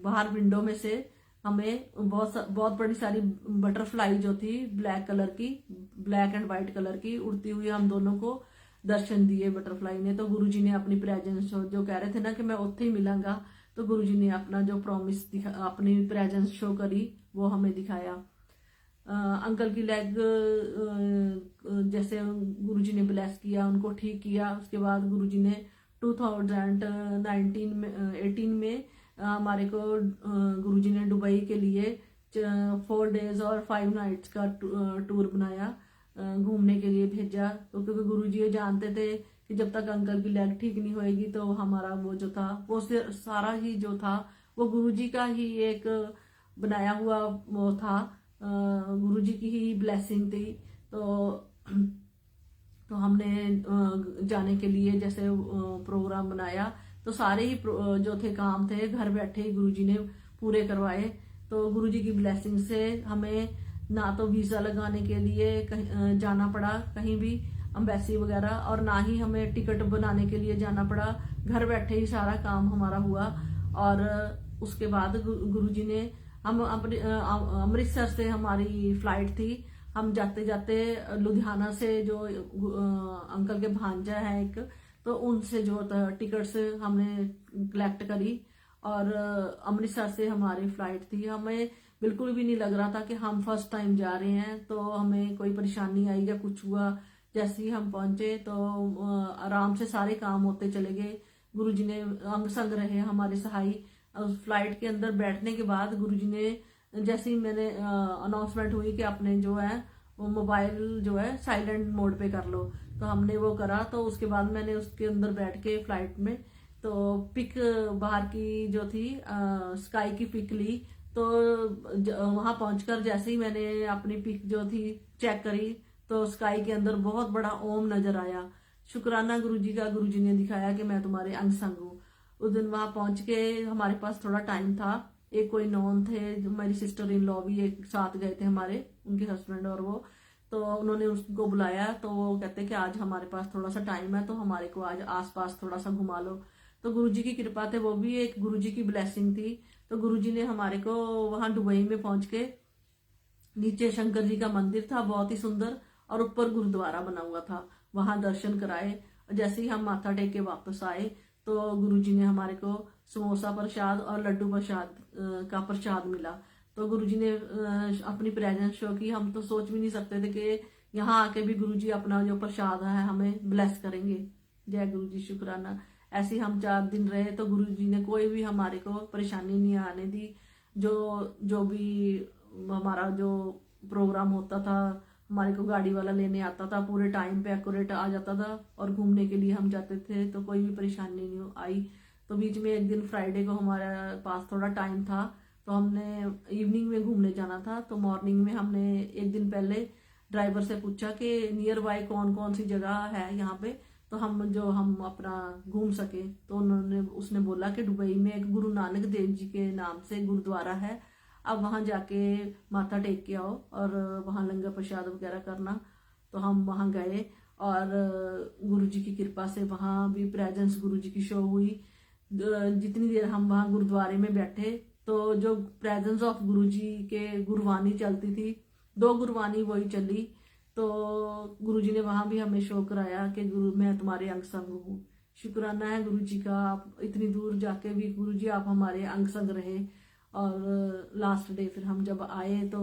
बाहर विंडो में से हमें बहुत बड़ी सारी बटरफ्लाई जो थी ब्लैक कलर की, ब्लैक एंड व्हाइट कलर की उड़ती हुई हम दोनों को दर्शन दिए बटरफ्लाई ने। तो गुरुजी ने अपनी प्रेजेंस जो कह रहे थे ना कि मैं उत्थे ही मिलांगा, तो गुरुजी ने अपना जो प्रॉमिस अपनी प्रेजेंस शो करी वो हमें दिखाया। अंकल की लेग जैसे गुरुजी ने ब्लेस किया, उनको ठीक किया। उसके बाद गुरुजी ने 2018 में हमारे को गुरुजी ने दुबई के लिए 4 डेज और 5 नाइट्स का टूर बनाया, घूमने के लिए भेजा। तो क्योंकि गुरुजी ये जानते थे कि जब तक अंकल की लेग ठीक नहीं होएगी तो हमारा वो जो था वो सारा ही जो था वो गुरुजी का ही एक बनाया हुआ वो था, गुरुजी की ही ब्लेसिंग थी। तो हमने जाने के लिए जैसे प्रोग्राम बनाया, तो सारे ही जो थे काम थे घर बैठे ही गुरुजी ने पूरे करवाए। तो गुरुजी की ब्लेसिंग से हमें ना तो वीजा लगाने के लिए जाना पड़ा कहीं भी एम्बेसी वगैरह, और ना ही हमें टिकट बनाने के लिए जाना पड़ा, घर बैठे ही सारा काम हमारा हुआ। और उसके बाद गुरुजी ने हम अपने अमृतसर से हमारी फ्लाइट थी, हम जाते जाते लुधियाना से जो अंकल के भांजा है एक, तो उनसे जो टिकट्स हमने कलेक्ट करी। और अमृतसर से हमारी फ्लाइट थी। हमें बिल्कुल भी नहीं लग रहा था कि हम फर्स्ट टाइम जा रहे हैं तो हमें कोई परेशानी आई या कुछ हुआ। जैसे ही हम पहुंचे तो आराम से सारे काम होते चले गए। गुरुजी ने अंग संग रहे हमारे सहाय। उस फ्लाइट के अंदर बैठने के बाद गुरुजी ने, जैसे ही मैंने अनाउंसमेंट हुई कि आपने जो है वो मोबाइल जो है साइलेंट मोड पे कर लो, तो हमने वो करा। तो उसके बाद मैंने उसके अंदर बैठ के फ्लाइट में तो पिक बाहर की जो थी स्काई की पिक ली। तो वहां पहुंचकर जैसे ही मैंने अपनी पिक जो थी चेक करी तो स्काई के अंदर बहुत बड़ा ओम नजर आया। शुक्राना गुरुजी का, गुरुजी ने दिखाया कि मैं तुम्हारे अंग संग हूँ। उस दिन वहां पहुंच के हमारे पास थोड़ा टाइम था। एक कोई नॉन थे, जो मेरी सिस्टर इन लॉ भी एक साथ गए थे हमारे, उनके हस्बैंड और वो। तो उन्होंने उसको बुलाया तो वो कहते कि आज हमारे पास थोड़ा सा टाइम है तो हमारे को आज आसपास थोड़ा सा घुमा लो। तो गुरुजी की कृपा थे, वो भी एक गुरुजी की ब्लेसिंग थी। तो गुरुजी ने हमारे को वहां दुबई में पहुंच के, नीचे शंकर जी का मंदिर था बहुत ही सुंदर और ऊपर गुरुद्वारा बना हुआ था, वहां दर्शन कराए। और जैसे ही हम माथा टेक के वापस आए तो गुरुजी ने हमारे को समोसा प्रसाद और लड्डू प्रसाद का प्रसाद मिला। तो गुरुजी ने अपनी प्रेजेंस शो की। हम तो सोच भी नहीं सकते थे कि यहाँ आके भी गुरुजी अपना जो प्रसाद है हमें ब्लेस करेंगे। जय गुरुजी, शुक्राना। ऐसे ही हम 4 दिन रहे तो गुरुजी ने कोई भी हमारे को परेशानी नहीं आने दी। जो जो भी हमारा जो प्रोग्राम होता था, हमारे को गाड़ी वाला लेने आता था, पूरे टाइम पे एक्यूरेट आ जाता था। और घूमने के लिए हम जाते थे तो कोई भी परेशानी नहीं आई। तो बीच में एक दिन फ्राइडे को हमारे पास थोड़ा टाइम था तो हमने इवनिंग में घूमने जाना था। तो मॉर्निंग में हमने एक दिन पहले ड्राइवर से पूछा कि नियर बाय कौन कौन सी जगह है यहाँ पे तो हम अपना घूम सके। तो उसने बोला कि दुबई में एक गुरु नानक देव जी के नाम से गुरुद्वारा है, अब वहां जाके माथा टेक के आओ और वहां लंगर प्रसाद वगैरह करना। तो हम वहां गए और गुरुजी की कृपा से वहां भी प्रेजेंस गुरुजी की शो हुई। जितनी देर हम वहां गुरुद्वारे में बैठे तो जो प्रेजेंस ऑफ गुरुजी के गुरबानी चलती थी, 2 गुरबानी वही चली। तो गुरुजी ने वहां भी हमें शो कराया कि गुरु मैं तुम्हारे अंग संग हूँ। शुक्राना है गुरुजी का, आप इतनी दूर जाके भी गुरुजी आप हमारे अंग संग रहे। और लास्ट डे फिर हम जब आए तो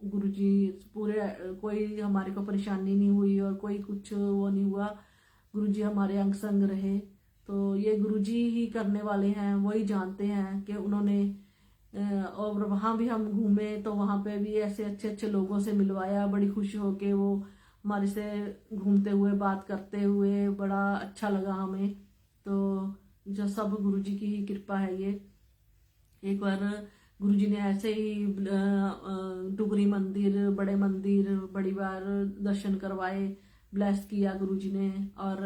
गुरुजी पूरे, कोई हमारे को परेशानी नहीं हुई और कोई कुछ वो नहीं हुआ। गुरुजी हमारे अंग संग रहे। तो ये गुरुजी ही करने वाले हैं, वही जानते हैं कि उन्होंने और वहां भी हम घूमे तो वहां पे भी ऐसे अच्छे अच्छे लोगों से मिलवाया। बड़ी खुश होके वो हमारे से घूमते हुए बात करते हुए, बड़ा अच्छा लगा हमें। तो जो सब गुरुजी की ही कृपा है ये। एक बार गुरुजी ने ऐसे ही टुकरी मंदिर, बड़े मंदिर बड़ी बार दर्शन करवाए, ब्लेस किया गुरुजी ने। और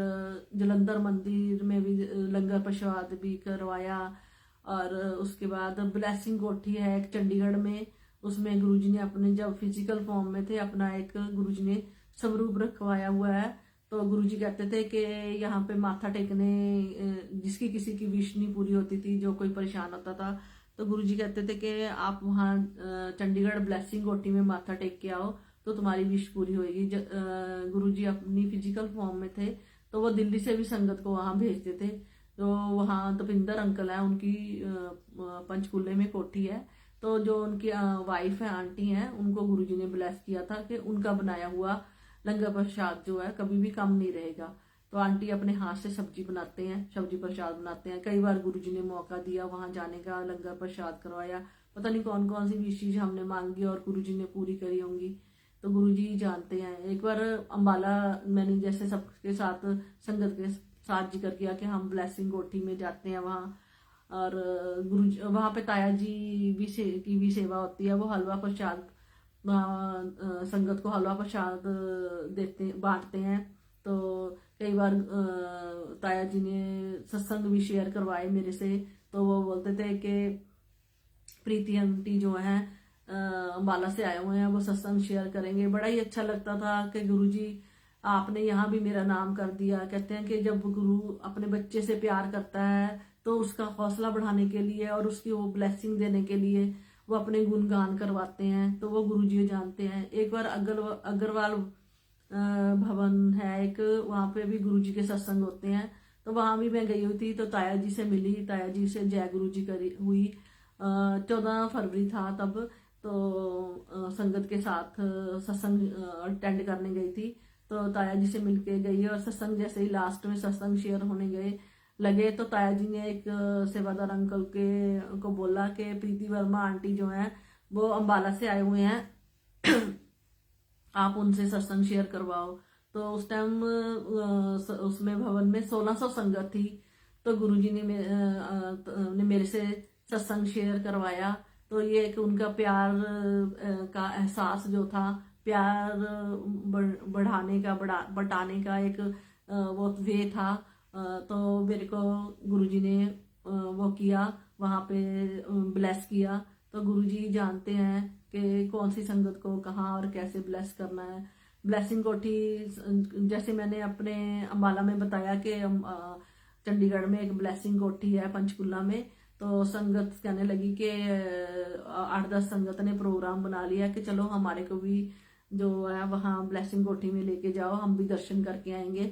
जलंधर मंदिर में भी लंगर प्रसाद भी करवाया। और उसके बाद ब्लेसिंग कोठी है एक चंडीगढ़ में, उसमें गुरुजी ने अपने जब फिजिकल फॉर्म में थे अपना एक गुरुजी ने स्वरूप रखवाया हुआ है। तो गुरुजी कहते थे कि यहाँ पे माथा टेकने जिसकी किसी की विश नहीं पूरी होती थी, जो कोई परेशान होता था, तो गुरुजी कहते थे कि आप वहाँ चंडीगढ़ ब्लेसिंग कोठी में माथा टेक के आओ तो तुम्हारी विश पूरी होगी। गुरुजी अपनी फिजिकल फॉर्म में थे तो वो दिल्ली से भी संगत को वहां भेजते थे। तो वहाँ दपिंदर अंकल है, उनकी पंचकूले में कोठी है। तो जो उनकी वाइफ है, आंटी हैं, उनको गुरुजी ने ब्लेस किया था कि उनका बनाया हुआ लंगर प्रसाद जो है कभी भी कम नहीं रहेगा। तो आंटी अपने हाथ से सब्जी बनाते हैं, सब्जी प्रसाद बनाते हैं। कई बार गुरुजी ने मौका दिया वहां जाने का, लंगर प्रसाद करवाया। पता नहीं कौन कौन सी विशेष हमने मांगी और गुरुजी ने पूरी करी होंगी, तो गुरुजी ही जानते हैं। एक बार अंबाला मैंने जैसे सबके साथ संगत के साथ जिक्र किया कि हम ब्लेसिंग कोठी में जाते हैं वहाँ, और गुरुजी वहाँ पे ताया जी भी की भी सेवा होती है। वो हलवा प्रसाद संगत को हलवा प्रसाद देते बांटते हैं। तो कई बार ताया जी ने सत्संग भी शेयर करवाए मेरे से। तो वो बोलते थे कि प्रीति आंटी जो है अंबाला से आए हुए हैं, वो सत्संग शेयर करेंगे। बड़ा ही अच्छा लगता था कि गुरुजी आपने यहाँ भी मेरा नाम कर दिया। कहते हैं कि जब गुरु अपने बच्चे से प्यार करता है तो उसका हौसला बढ़ाने के लिए और उसकी वो ब्लेसिंग देने के लिए वो अपने गुणगान करवाते हैं। तो वो गुरुजी जानते हैं। एक बार अग्रवाल भवन है एक, वहां पे भी गुरुजी के सत्संग होते हैं। तो वहां भी मैं गई हुई थी, तो ताया जी से मिली, ताया जी से जय गुरु जी करी हुई। 14 फरवरी था तब, तो संगत के साथ सत्संग अटेंड करने गई थी। तो ताया जी से मिलके गई, और सत्संग जैसे ही लास्ट में सत्संग शेयर होने गए लगे, तो ताया जी ने एक सेवादार अंकल के को बोला कि प्रीति वर्मा आंटी जो है वो अंबाला से आए हुए हैं, आप उनसे सत्संग शेयर करवाओ। तो उस टाइम उसमें भवन में 1600 संगत थी। तो गुरुजी ने मेरे से सत्संग शेयर करवाया। तो ये एक उनका प्यार का एहसास जो था, प्यार बढ़ाने का, बटाने का एक वो वे था। तो मेरे को गुरुजी ने वो किया, वहाँ पे ब्लेस किया। तो गुरुजी जानते हैं कि कौन सी संगत को कहाँ और कैसे ब्लेस करना है। ब्लेसिंग कोठी, जैसे मैंने अपने अंबाला में बताया कि चंडीगढ़ में एक ब्लेसिंग कोठी है पंचकुला में। तो संगत कहने लगी कि 8-10 संगत ने प्रोग्राम बना लिया कि चलो हमारे को भी जो है वहाँ ब्लेसिंग कोठी में लेके जाओ, हम भी दर्शन करके आएंगे।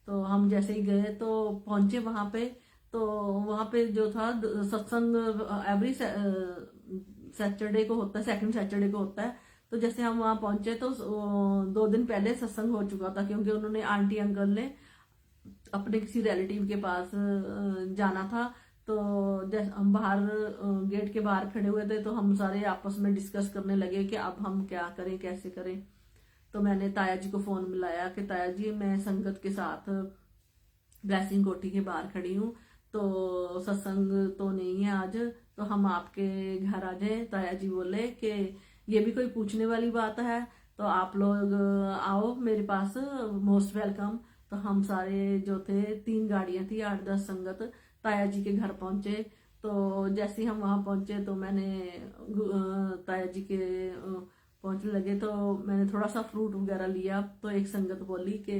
तो हम जैसे ही गए तो पहुंचे वहां पे। तो वहां पे जो था सत्संग एवरी सैटरडे को होता है, सेकंड सैटरडे को होता है। तो जैसे हम वहां पहुंचे तो 2 दिन पहले सत्संग हो चुका था, क्योंकि उन्होंने आंटी अंकल ने अपने किसी रिलेटिव के पास जाना था। तो जैसे हम बाहर गेट के बाहर खड़े हुए थे, तो हम सारे आपस में डिस्कस करने लगे कि अब हम क्या करें, कैसे करें। तो मैंने ताया जी को फोन मिलाया कि ताया जी मैं संगत के साथ ब्लेसिंग कोठी के बाहर खड़ी हूँ, तो सत्संग तो नहीं है आज, तो हम आपके घर आ जाए। ताया जी बोले कि ये भी कोई पूछने वाली बात है, तो आप लोग आओ मेरे पास, मोस्ट वेलकम। तो हम सारे जो थे, 3 गाड़ियां थी, 8-10 संगत ताया जी के घर पहुंचे। तो जैसे ही हम वहां पहुंचे तो मैंने ताया जी के पहुंचने लगे, तो मैंने थोड़ा सा फ्रूट वगैरह लिया। तो एक संगत बोली कि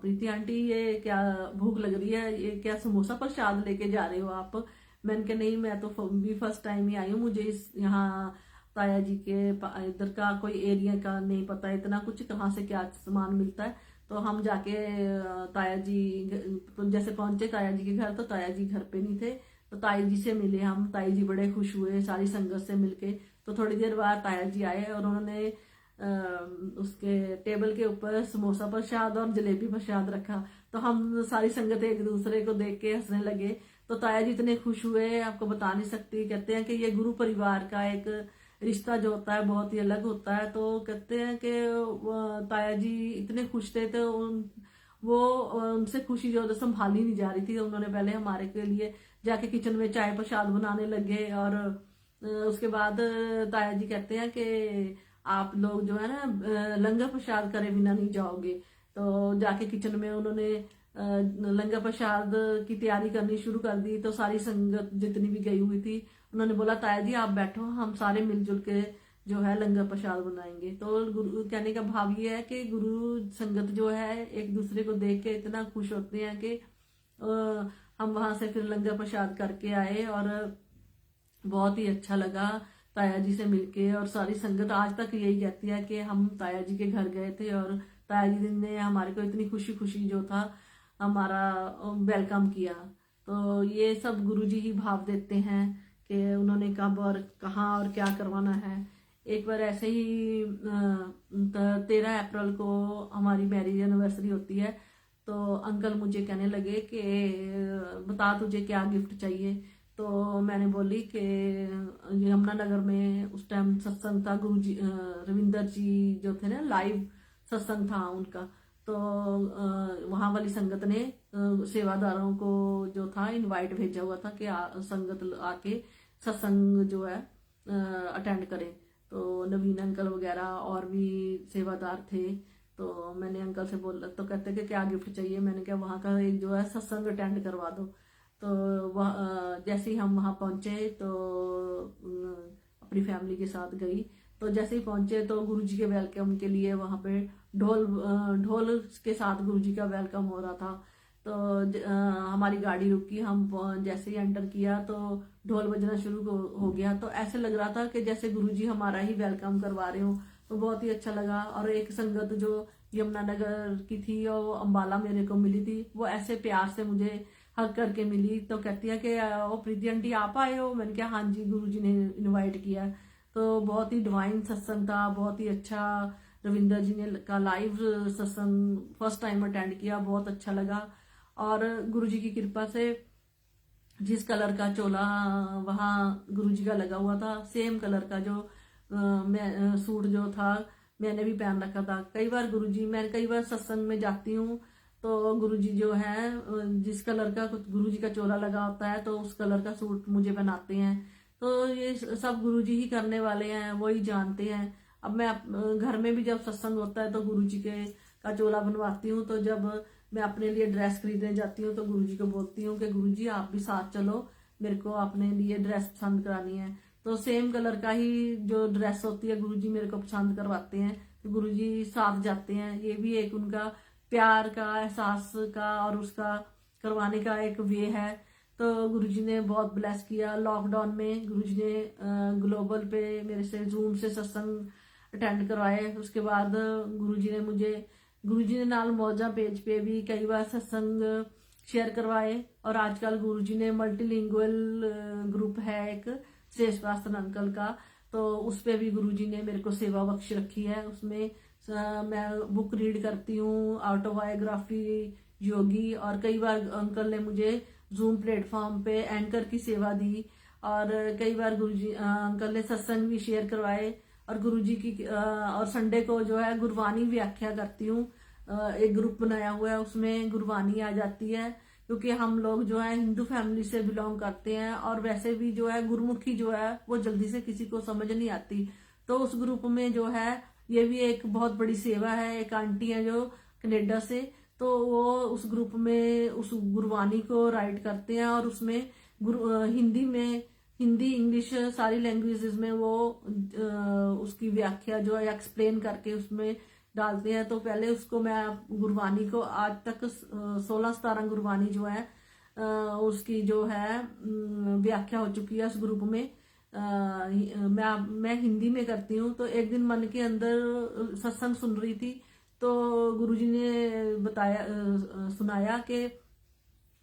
प्रीति आंटी ये क्या भूख लग रही है, ये क्या समोसा प्रसाद लेके जा रहे हो आप? मैंने कहा नहीं, मैं तो भी फर्स्ट टाइम ही आई हूँ, मुझे इस यहाँ ताया जी के इधर का कोई एरिया का नहीं पता, इतना कुछ कहाँ से क्या सामान मिलता है। तो हम जाके ताया जी तो जैसे पहुंचे ताया जी के घर, तो ताया जी घर पे नहीं थे। तो ताया जी से मिले हम, ताया जी बड़े खुश हुए सारी संगत से मिलके। तो थोड़ी देर बाद ताया जी आए और उन्होंने उसके टेबल के ऊपर समोसा प्रसाद और जलेबी प्रसाद रखा। तो हम सारी संगत एक दूसरे को देख के हंसने लगे। तो ताया जी इतने खुश हुए, आपको बता नहीं सकती। कहते हैं कि ये गुरु परिवार का एक रिश्ता जो होता है बहुत ही अलग होता है। तो कहते हैं कि ताया जी इतने खुश थे, तो वो उनसे खुशी जो संभाली नहीं जा रही थी। उन्होंने पहले हमारे के लिए जाके किचन में चाय प्रसाद बनाने लगे, और उसके बाद ताया जी कहते हैं कि आप लोग जो है ना लंगर प्रसाद करे बिना नहीं जाओगे। तो जाके किचन में उन्होंने लंगर प्रसाद की तैयारी करनी शुरू कर दी। तो सारी संगत जितनी भी गई हुई थी, उन्होंने बोला ताया जी आप बैठो, हम सारे मिलजुल के जो है लंगर प्रसाद बनाएंगे। तो गुरु कहने का भाव ये है कि गुरु संगत जो है एक दूसरे को देख के इतना खुश होते हैं कि हम वहां से फिर लंगर प्रसाद करके आए, और बहुत ही अच्छा लगा ताया जी से मिलके। और सारी संगत आज तक यही कहती है कि हम ताया जी के घर गए थे, और ताया जी ने हमारे को इतनी खुशी खुशी जो था हमारा वेलकम किया। तो ये सब गुरुजी ही भाव देते हैं कि उन्होंने कब और कहाँ और क्या करवाना है। एक बार ऐसे ही 13 अप्रैल को हमारी मैरिज एनिवर्सरी होती है। तो अंकल मुझे कहने लगे कि बता तुझे क्या गिफ्ट चाहिए। तो मैंने बोली कि यमुनानगर में उस टाइम सत्संग था, गुरु जी रविंदर जी जो थे ना, लाइव सत्संग था उनका। तो वहां वाली संगत ने सेवादारों को जो था इनवाइट भेजा हुआ था कि संगत आके सत्संग जो है अटेंड करें। तो नवीन अंकल वगैरह और भी सेवादार थे। तो मैंने अंकल से बोला, तो कहते कि क्या गिफ्ट चाहिए। मैंने कहा वहाँ का एक जो है सत्संग अटेंड करवा दो। तो वह जैसे ही हम वहाँ पहुंचे तो अपनी फैमिली के साथ गई। तो जैसे ही पहुंचे तो गुरुजी के वेलकम के लिए वहाँ पे ढोल के साथ गुरुजी का वेलकम हो रहा था। तो हमारी गाड़ी रुकी, हम जैसे ही एंटर किया तो ढोल बजना शुरू हो गया। तो ऐसे लग रहा था कि जैसे गुरुजी हमारा ही वेलकम करवा रहे हो। तो बहुत ही अच्छा लगा। और एक संगत जो यमुनानगर की थी और वो अम्बाला मेरे को मिली थी। वो ऐसे प्यार से मुझे हक करके मिली, तो कहती है कि ओ प्रीति आंटी आप आए हो? मैंने कहा हाँ जी, गुरुजी ने इनवाइट किया। तो बहुत ही डिवाइन सत्संग था, बहुत ही अच्छा। रविंदर जी ने का लाइव सत्संग फर्स्ट टाइम अटेंड किया, बहुत अच्छा लगा। और गुरुजी की कृपा से जिस कलर का चोला वहाँ गुरुजी का लगा हुआ था, सेम कलर का जो मैं सूट जो था मैंने भी पहन रखा था। कई बार गुरुजी, मैं कई बार सत्संग में जाती हूँ तो गुरुजी जो है जिस कलर का गुरुजी का चोला लगा होता है तो उस कलर का सूट मुझे पहनाते हैं। तो ये सब गुरुजी ही करने वाले हैं, वो ही जानते हैं। अब मैं घर में भी जब सत्संग होता है तो गुरुजी के का चोला बनवाती हूँ। तो जब मैं अपने लिए ड्रेस खरीदने जाती हूँ तो गुरुजी को बोलती हूँ कि गुरुजी आप भी साथ चलो, मेरे को अपने लिए ड्रेस पसंद करानी है। तो सेम कलर का ही जो ड्रेस होती है गुरुजी मेरे को पसंद करवाते हैं, तो गुरुजी साथ जाते हैं। ये भी एक उनका प्यार का, एहसास का और उसका करवाने का एक वे है। तो गुरुजी ने बहुत ब्लेस किया। लॉकडाउन में गुरुजी ने ग्लोबल पे मेरे से जूम से सत्संग अटेंड करवाए। उसके बाद गुरुजी ने नाल मौजा पेज पे भी कई बार सत्संग शेयर करवाए। और आजकल गुरुजी ने मल्टीलिंगुअल ग्रुप है एक श्रेष्ठ वास्तन अंकल का, तो उस पे भी गुरुजी ने मेरे को सेवा बख्श रखी है। उसमें मैं बुक रीड करती हूँ, ऑटोबायोग्राफी, योगी। और कई बार अंकल ने मुझे जूम प्लेटफॉर्म पे एंकर की सेवा दी। और कई बार गुरुजी अंकल ने सत्संग भी शेयर करवाए। और गुरुजी की और संडे को जो है गुरबानी व्याख्या करती हूँ। एक ग्रुप बनाया हुआ है, उसमें गुरबानी आ जाती है, क्योंकि हम लोग जो है हिंदू फैमिली से बिलोंग करते हैं। और वैसे भी जो है गुरुमुखी जो है वो जल्दी से किसी को समझ नहीं आती। तो उस ग्रुप में जो है ये भी एक बहुत बड़ी सेवा है। एक आंटी है जो कनाडा से, तो वो उस ग्रुप में उस गुरबानी को राइट करते हैं। और उसमें हिंदी में, हिंदी इंग्लिश सारी लैंग्वेजेस में वो उसकी व्याख्या जो है एक्सप्लेन करके उसमें डालते हैं। तो पहले उसको मैं गुरबानी को आज तक 16-17 गुरबानी जो है उसकी जो है व्याख्या हो चुकी है उस ग्रुप में। मैं हिंदी में करती हूँ। तो एक दिन मन के अंदर सत्संग सुन रही थी तो गुरुजी ने बताया, सुनाया कि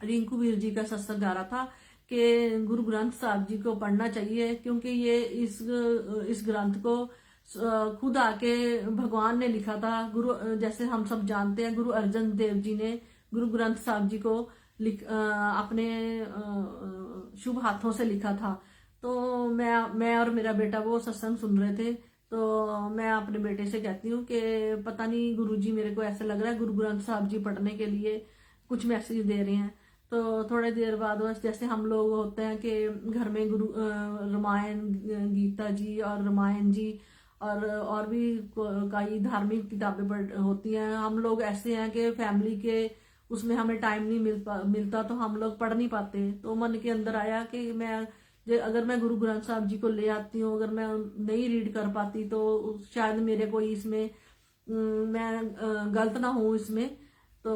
रिंकू वीर जी का सत्संग गा रहा था कि गुरु ग्रंथ साहब जी को पढ़ना चाहिए, क्योंकि ये इस ग्रंथ को खुद आके भगवान ने लिखा था। गुरु, जैसे हम सब जानते हैं, गुरु अर्जन देव जी ने गुरु ग्रंथ साहब जी को अपने शुभ हाथों से लिखा था। तो मैं और मेरा बेटा वो सत्संग सुन रहे थे। तो मैं अपने बेटे से कहती हूँ कि पता नहीं गुरुजी, मेरे को ऐसा लग रहा है गुरु ग्रंथ साहब जी पढ़ने के लिए कुछ मैसेज दे रहे हैं। तो थोड़ी देर बाद बस जैसे हम लोग होते हैं कि घर में रामायण, गीता जी और रामायण जी और भी कई धार्मिक किताबें होती हैं। हम लोग ऐसे हैं कि फैमिली के उसमें हमें टाइम नहीं मिलता, तो हम लोग पढ़ नहीं पाते। तो मन के अंदर आया कि अगर मैं गुरु ग्रंथ साहब जी को ले आती हूँ, अगर मैं नहीं रीड कर पाती तो शायद मेरे कोई इसमें मैं गलत ना हूँ इसमें। तो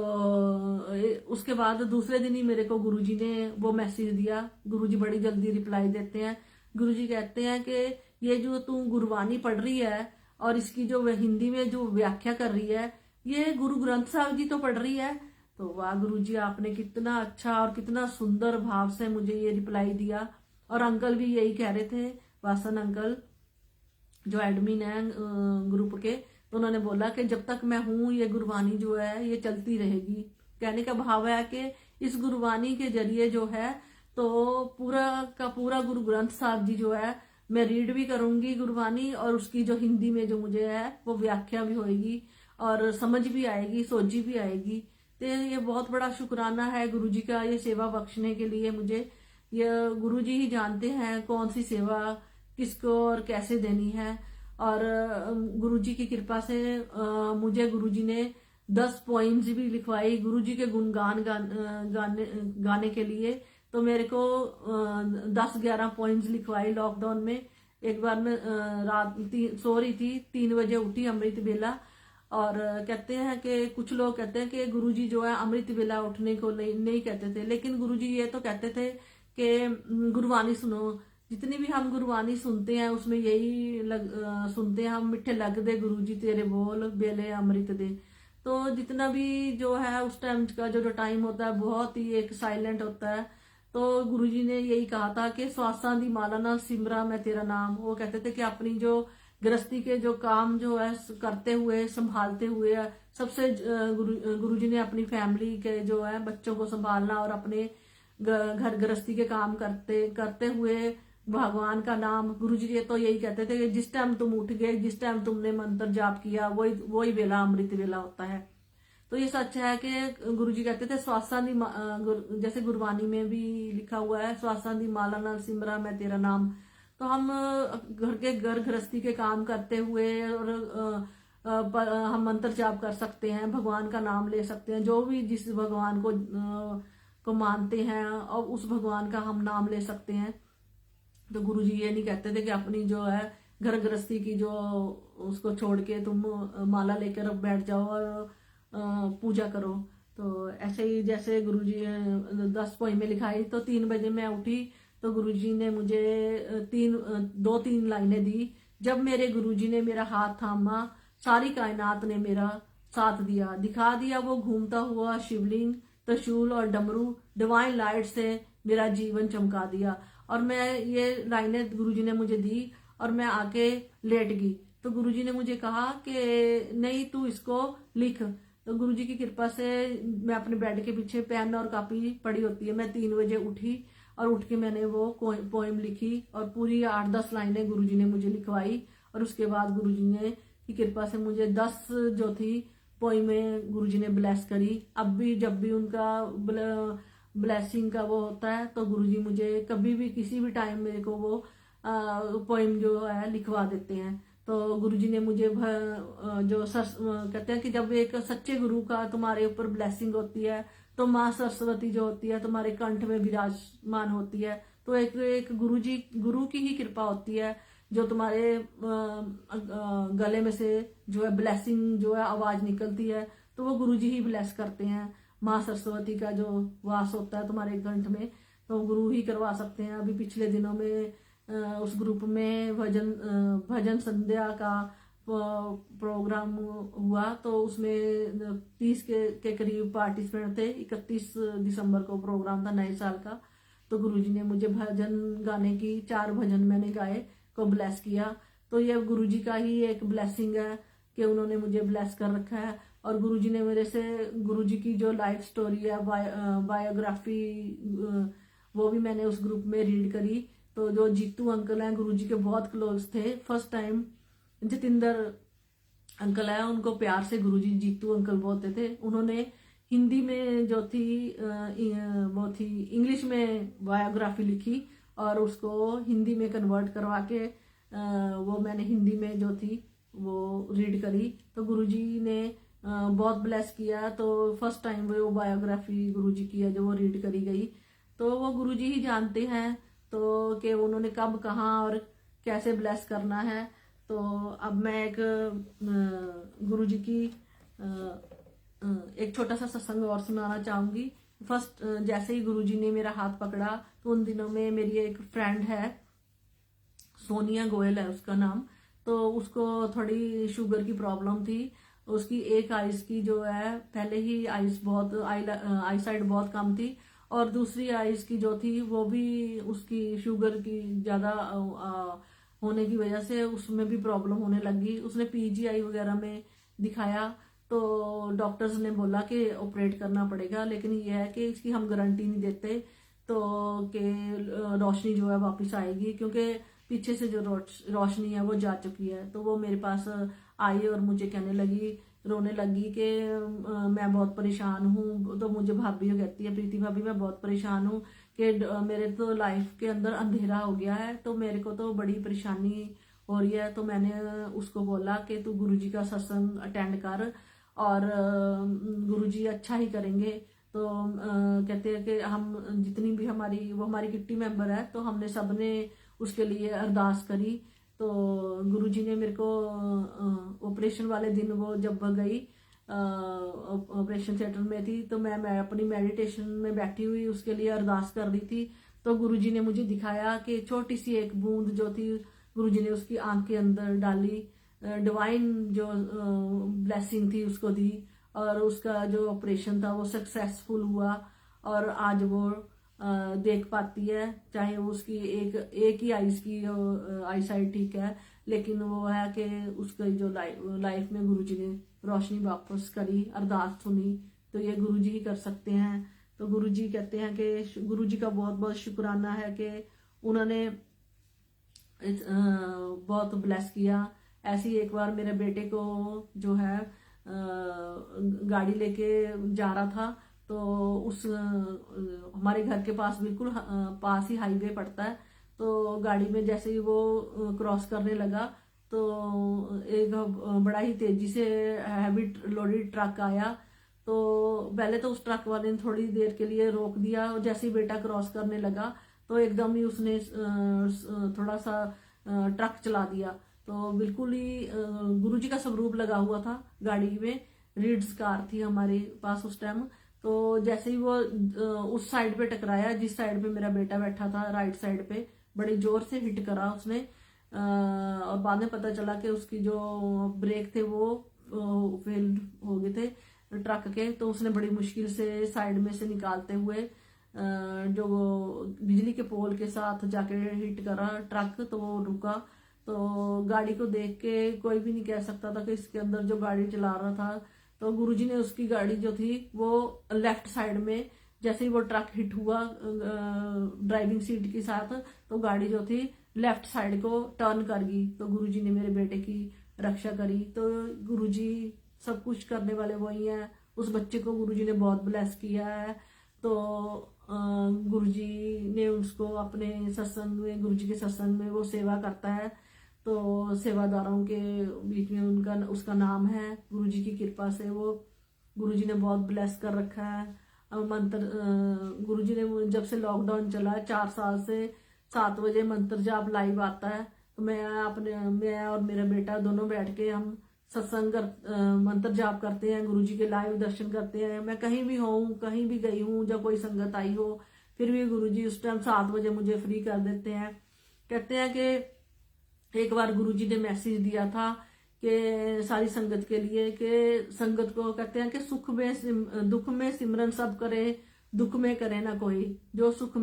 उसके बाद दूसरे दिन ही मेरे को गुरुजी ने वो मैसेज दिया। गुरुजी बड़ी जल्दी रिप्लाई देते हैं। गुरुजी कहते हैं कि ये जो तू गुरबानी पढ़ रही है और इसकी जो हिंदी में जो व्याख्या कर रही है, ये गुरु ग्रंथ साहब जी तो पढ़ रही है। तो वाह गुरुजी, आपने कितना अच्छा और कितना सुंदर भाव से मुझे ये रिप्लाई दिया। और अंकल भी यही कह रहे थे, वासन अंकल जो एडमिन है ग्रुप के, तो उन्होंने बोला कि जब तक मैं हूं ये गुरबानी जो है ये चलती रहेगी। कहने का भाव है कि इस गुरबानी के जरिए जो है तो पूरा का पूरा गुरु ग्रंथ साहब जी जो है मैं रीड भी करूंगी गुरबानी, और उसकी जो हिंदी में जो मुझे है वो व्याख्या भी होएगी और समझ भी आएगी, सोची भी आएगी। तो ये बहुत बड़ा शुक्राना है गुरुजी का, ये सेवा बख्शने के लिए मुझे। ये गुरुजी ही जानते हैं कौन सी सेवा किसको और कैसे देनी है। और गुरुजी की कृपा से मुझे गुरुजी ने 10 पॉइंट्स भी लिखवाई गुरुजी के गुणगान गाने के लिए। तो मेरे को 10-11 पॉइंट्स लिखवाई लॉकडाउन में। एक बार मैं रात सो रही थी, 3 बजे उठी अमृत बेला। और कहते हैं कि कुछ लोग कहते हैं कि गुरुजी जो है अमृत बेला उठने को नहीं कहते थे, लेकिन गुरुजी ये तो कहते थे कि गुरबानी सुनो। जितनी भी हम गुरबानी सुनते हैं उसमें यही सुनते हैं हम, मिठे लग दे गुरुजी तेरे बोल बेले अमृत दे। तो जितना भी जो है उस टाइम का जो टाइम होता है बहुत ही एक साइलेंट होता है। तो गुरुजी ने यही कहा था कि श्वासां दी माला ना सिमरा मैं तेरा नाम। वो कहते थे कि अपनी जो गृहस्थी के जो काम जो है करते हुए संभालते हुए सबसे गुरुजी ने अपनी फैमिली के जो है बच्चों को संभालना और अपने घर गृहस्थी के काम करते करते हुए भगवान का नाम। गुरुजी ये तो यही कहते थे कि जिस टाइम तुम उठ गए, जिस टाइम तुमने मंत्र जाप किया, वही वही वेला अमृत वेला होता है। तो ये सच है कि गुरुजी कहते थे श्वासां दी जैसे गुरबानी में भी लिखा हुआ है, श्वासां दी माला नाल सिमरा मैं तेरा नाम। तो हम घर गृहस्थी के काम करते हुए और हम मंत्र जाप कर सकते हैं, भगवान का नाम ले सकते हैं, जो भी जिस भगवान को मानते हैं और उस भगवान का हम नाम ले सकते हैं। तो गुरुजी ये नहीं कहते थे कि अपनी जो है घर गृहस्थी की जो उसको छोड़ के तुम माला लेकर बैठ जाओ और पूजा करो। तो ऐसे ही जैसे गुरुजी 10 पोइमें लिखाई तो 3 बजे मैं उठी तो गुरुजी ने मुझे 2-3 लाइनें दी। जब मेरे गुरुजी ने मेरा हाथ थामा, सारी कायनात ने मेरा साथ दिया, दिखा दिया वो घूमता हुआ शिवलिंग, त्रिशूल और डमरू, डिवाइन लाइट से मेरा जीवन चमका दिया। और मैं ये लाइनें गुरुजी ने मुझे दी और मैं आके लेट गई। तो गुरुजी ने मुझे कहा कि नहीं तू इसको लिख। तो गुरुजी की कृपा से मैं अपने बेड के पीछे पेन और कॉपी पड़ी होती है, मैं 3 बजे उठी और उठ के मैंने वो पोएम लिखी और पूरी 8-10 लाइनें गुरुजी ने मुझे लिखवाई। और उसके बाद गुरुजी ने की कृपा से मुझे 10 जो थी पोएमें गुरुजी ने ब्लेस करी। अब भी जब भी उनका ब्लेसिंग का वो होता है तो गुरुजी मुझे कभी भी किसी भी टाइम मेरे को वो पोएम जो है लिखवा देते हैं। तो गुरुजी ने मुझे कहते हैं कि जब एक सच्चे गुरु का तुम्हारे ऊपर ब्लेसिंग होती है तो माँ सरस्वती जो होती है तुम्हारे कंठ में विराजमान होती है। तो एक गुरु की ही कृपा होती है जो तुम्हारे गले में से जो है ब्लेसिंग जो है आवाज निकलती है, तो वो गुरुजी ही ब्लेस करते हैं। माँ सरस्वती का जो वास होता है तुम्हारे कंठ में तो गुरु ही करवा सकते हैं। अभी पिछले दिनों में उस ग्रुप में भजन संध्या का प्रोग्राम हुआ तो उसमें 30 के करीब पार्टिसिपेंट थे। 31 दिसंबर को प्रोग्राम था नए साल का। तो गुरुजी ने मुझे भजन गाने की 4 भजन मैंने गाए को ब्लेस किया। तो ये गुरुजी का ही एक ब्लेसिंग है कि उन्होंने मुझे ब्लेस कर रखा है। और गुरुजी ने मेरे से गुरुजी की जो लाइफ स्टोरी है बायोग्राफी वो भी मैंने उस ग्रुप में रीड करी। तो जो जीतू अंकल हैं गुरुजी के बहुत क्लोज थे। फर्स्ट टाइम जतिंदर अंकल है उनको प्यार से गुरुजी जीतू अंकल बोलते थे। उन्होंने हिंदी में जो थी वो थी इंग्लिश में बायोग्राफी लिखी और उसको हिंदी में कन्वर्ट करवा के वो मैंने हिंदी में जो थी वो रीड करी। तो गुरुजी ने बहुत ब्लेस किया। तो फर्स्ट टाइम वो बायोग्राफी गुरुजी की है जो वो रीड करी गई। तो वो गुरुजी ही जानते हैं तो कि उन्होंने कब कहाँ और कैसे ब्लेस करना है। तो अब मैं एक गुरुजी की एक छोटा सा सत्संग और सुनाना चाहूंगी। फर्स्ट जैसे ही गुरुजी ने मेरा हाथ पकड़ा तो उन दिनों में मेरी एक फ्रेंड है सोनिया गोयल है उसका नाम। तो उसको थोड़ी शुगर की प्रॉब्लम थी। उसकी एक आइज की जो है पहले ही आई साइड बहुत कम थी और दूसरी आइज की जो थी वो भी उसकी शुगर की ज्यादा होने की वजह से उसमें भी प्रॉब्लम होने लगी। उसने पीजीआई वगैरह में दिखाया तो डॉक्टर्स ने बोला कि ऑपरेट करना पड़ेगा, लेकिन ये है कि इसकी हम गारंटी नहीं देते तो कि रोशनी जो है वापस आएगी, क्योंकि पीछे से जो रोशनी है वो जा चुकी है। तो वो मेरे पास आई और मुझे कहने लगी, रोने लगी कि मैं बहुत परेशान हूँ। तो मुझे भाभी कहती है, प्रीति भाभी मैं बहुत परेशान हूँ कि मेरे तो लाइफ के अंदर अंधेरा हो गया है, तो मेरे को तो बड़ी परेशानी हो रही है। तो मैंने उसको बोला कि तू गुरुजी का सत्संग अटेंड कर और गुरुजी अच्छा ही करेंगे। तो कहते हैं कि हम जितनी भी हमारी किट्टी मेंबर है तो हमने सबने उसके लिए अरदास करी। तो गुरुजी ने मेरे को ऑपरेशन वाले दिन वो जब गई ऑपरेशन थिएटर में थी तो मैं अपनी मेडिटेशन में बैठी हुई उसके लिए अरदास कर रही थी। तो गुरुजी ने मुझे दिखाया कि छोटी सी एक बूंद जो थी गुरुजी ने उसकी आंख के अंदर डाली, डिवाइन जो ब्लेसिंग थी उसको दी और उसका जो ऑपरेशन था वो सक्सेसफुल हुआ और आज वो देख पाती है। चाहे वो उसकी एक ही आईज की आई साइड ठीक है, लेकिन वो है कि उसके जो लाइफ में गुरुजी ने रोशनी वापस करी, अरदास सुनी, तो ये गुरुजी ही कर सकते हैं। तो गुरुजी कहते हैं कि गुरुजी का बहुत बहुत शुक्राना है कि उन्होंने बहुत ब्लेस किया। ऐसे ही एक बार मेरे बेटे को जो है गाड़ी लेके जा रहा था, तो उस हमारे घर के पास बिल्कुल पास ही हाईवे पड़ता है, तो गाड़ी में जैसे ही वो क्रॉस करने लगा तो एक बड़ा ही तेजी से हैवी लोडेड ट्रक आया। तो पहले तो उस ट्रक वाले ने थोड़ी देर के लिए रोक दिया, और जैसे ही बेटा क्रॉस करने लगा तो एकदम ही उसने थोड़ा सा ट्रक चला दिया। तो बिल्कुल ही गुरुजी का स्वरूप लगा हुआ था गाड़ी में। रीड्स कार थी हमारे पास उस टाइम। तो जैसे ही वो उस साइड पे टकराया जिस साइड पे मेरा बेटा बैठा था, राइट साइड पे, बड़ी जोर से हिट करा उसने। और बाद में पता चला कि उसकी जो ब्रेक थे वो फेल हो गए थे ट्रक के। तो उसने बड़ी मुश्किल से साइड में से निकालते हुए जो बिजली के पोल के साथ जाके हिट करा ट्रक, तो वो रुका। तो गाड़ी को देख के कोई भी नहीं कह सकता था कि इसके अंदर जो गाड़ी चला रहा था, तो गुरुजी ने उसकी गाड़ी जो थी वो लेफ्ट साइड में, जैसे ही वो ट्रक हिट हुआ ड्राइविंग सीट के साथ, तो गाड़ी जो थी लेफ्ट साइड को टर्न कर गई। तो गुरुजी ने मेरे बेटे की रक्षा करी। तो गुरुजी सब कुछ करने वाले वही हैं। उस बच्चे को गुरुजी ने बहुत ब्लेस किया है। तो गुरुजी ने उसको अपने सत्संग में, गुरुजी के सत्संग में वो सेवा करता है। तो सेवादारों के बीच में उसका नाम है। गुरुजी की कृपा से वो गुरुजी ने बहुत ब्लेस कर रखा है। मंत्र गुरुजी ने जब से लॉकडाउन चला है 4 साल से 7 बजे मंत्र जाप लाइव आता है। तो मैं और मेरा बेटा दोनों बैठ के हम सत्संग मंत्र जाप करते हैं, गुरुजी के लाइव दर्शन करते हैं। मैं कहीं भी हूँ, कहीं भी गई हूँ, जब कोई संगत आई हो, फिर भी गुरुजी उस टाइम 7 बजे मुझे फ्री कर देते हैं। कहते हैं कि एक बार गुरुजी ने मैसेज दिया था कि सारी संगत के लिए, कि संगत को कहते हैं कि दुख में सिमरन सब करे, दुख में करे ना कोई, जो सुख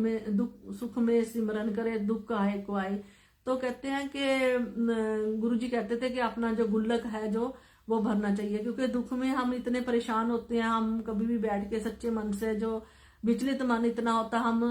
में सिमरन करे, दुख आए को आए। तो कहते हैं कि गुरुजी कहते थे कि अपना जो गुल्लक है जो वो भरना चाहिए, क्योंकि दुख में हम इतने परेशान होते हैं, हम कभी भी बैठ के सच्चे मन से, जो विचलित मन इतना होता, हम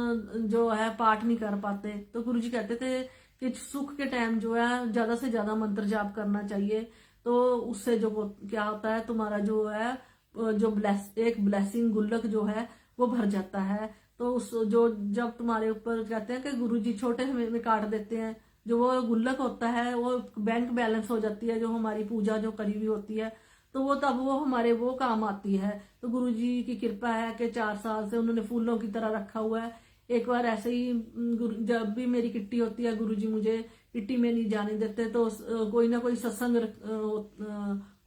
जो है पाठ नहीं कर पाते। तो गुरुजी कहते थे कि सुख के टाइम जो है ज्यादा से ज्यादा मंत्र जाप करना चाहिए। तो उससे जो क्या होता है, तुम्हारा जो है जो एक ब्लेसिंग गुल्लक जो है वो भर जाता है। तो उस जो जब तुम्हारे ऊपर कहते हैं कि गुरुजी छोटे में काट देते हैं, जो वो गुल्लक होता है वो बैंक बैलेंस हो जाती है, जो हमारी पूजा जो करी हुई होती है, तो वो तब वो हमारे वो काम आती है। तो गुरुजी की कृपा है कि 4 साल से उन्होंने फूलों की तरह रखा हुआ है। एक बार ऐसे ही जब भी मेरी किट्टी होती है, गुरुजी मुझे किट्टी में नहीं जाने देते, तो कोई ना कोई सत्संग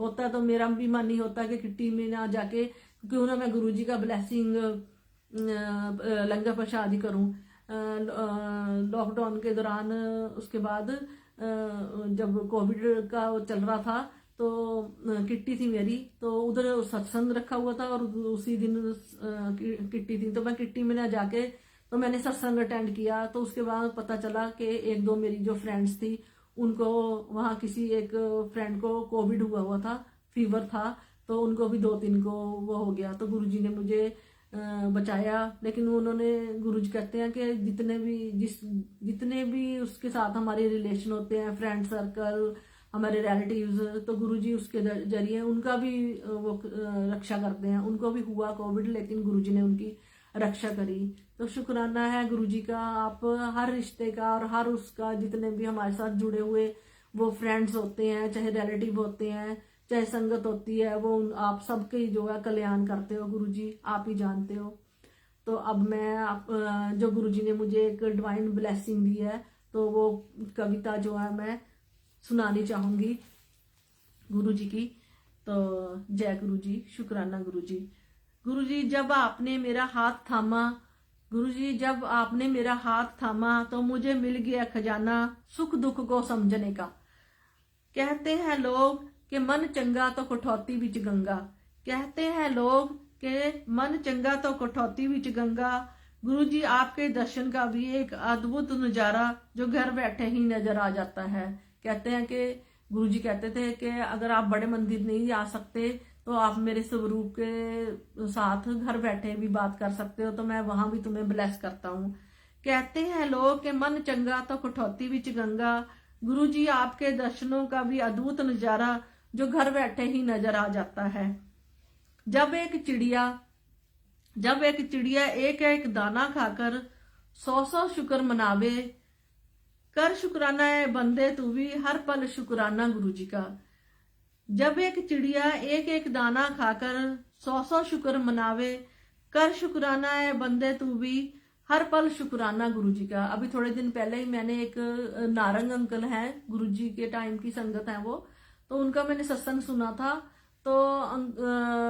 होता है, तो मेरा भी मन नहीं होता कि किट्टी में ना जाके क्यों ना मैं गुरुजी का ब्लेसिंग लंगर प्रसाद ही करूं। लॉकडाउन के दौरान उसके बाद जब कोविड का चल रहा था, तो किट्टी थी मेरी, तो उधर सत्संग रखा हुआ था और उसी दिन किट्टी थी। तो मैं किट्टी में ना जाके तो मैंने सत्संग अटेंड किया। तो उसके बाद पता चला कि 1-2 मेरी जो फ्रेंड्स थी उनको वहाँ किसी एक फ्रेंड को कोविड हुआ था, फीवर था, तो उनको भी 2-3 को वो हो गया। तो गुरुजी ने मुझे बचाया। लेकिन उन्होंने, गुरुजी कहते हैं कि जितने भी उसके साथ हमारे रिलेशन होते हैं, फ्रेंड सर्कल, हमारे रिलेटिव्स, तो गुरुजी उसके जरिए उनका भी वो रक्षा करते हैं। उनको भी हुआ कोविड, लेकिन गुरुजी ने उनकी रक्षा करी। तो शुक्राना है गुरुजी का। आप हर रिश्ते का और हर उसका, जितने भी हमारे साथ जुड़े हुए वो फ्रेंड्स होते हैं, चाहे रिलेटिव होते हैं, चाहे संगत होती है, वो आप सबके जो है कल्याण करते हो गुरुजी, आप ही जानते हो। तो अब मैं जो गुरुजी ने मुझे एक डिवाइन ब्लेसिंग दी है, तो वो कविता जो है मैं सुनानी चाहूंगी गुरुजी की। तो जय गुरुजी, शुक्राना गुरुजी। गुरुजी जब आपने मेरा हाथ थामा, गुरुजी जब आपने मेरा हाथ थामा, तो मुझे मिल गया खजाना सुख दुख को समझने का। कहते हैं लोग कि मन चंगा तो कठौती बिच गंगा, कहते हैं लोग कि मन चंगा तो कठौती विच गंगा। गुरु जी आपके दर्शन का भी एक अद्भुत नज़ारा जो घर बैठे ही नजर आ जाता है। कहते हैं कि गुरु जी कहते थे कि अगर आप बड़े मंदिर नहीं आ सकते तो आप मेरे स्वरूप के साथ घर बैठे भी बात कर सकते हो, तो मैं वहां भी तुम्हें ब्लेस करता हूँ। कहते हैं लोग कि मन चंगा तो कठौती विच गंगा। गुरु जी आपके दर्शनों का भी अद्भुत नज़ारा जो घर बैठे ही नजर आ जाता है। जब एक चिड़िया एक एक दाना खाकर 100 शुक्र मनावे, कर शुक्राना है बंदे तू भी हर पल शुक्राना गुरु जी का। जब एक चिड़िया एक एक दाना खाकर 100 शुक्र मनावे, कर शुक्राना है बंदे तू भी हर पल शुक्राना गुरु जी का। अभी थोड़े दिन पहले ही मैंने एक नारंग अंकल हैं, गुरु जी के टाइम की संगत है वो, तो उनका मैंने सत्संग सुना था। तो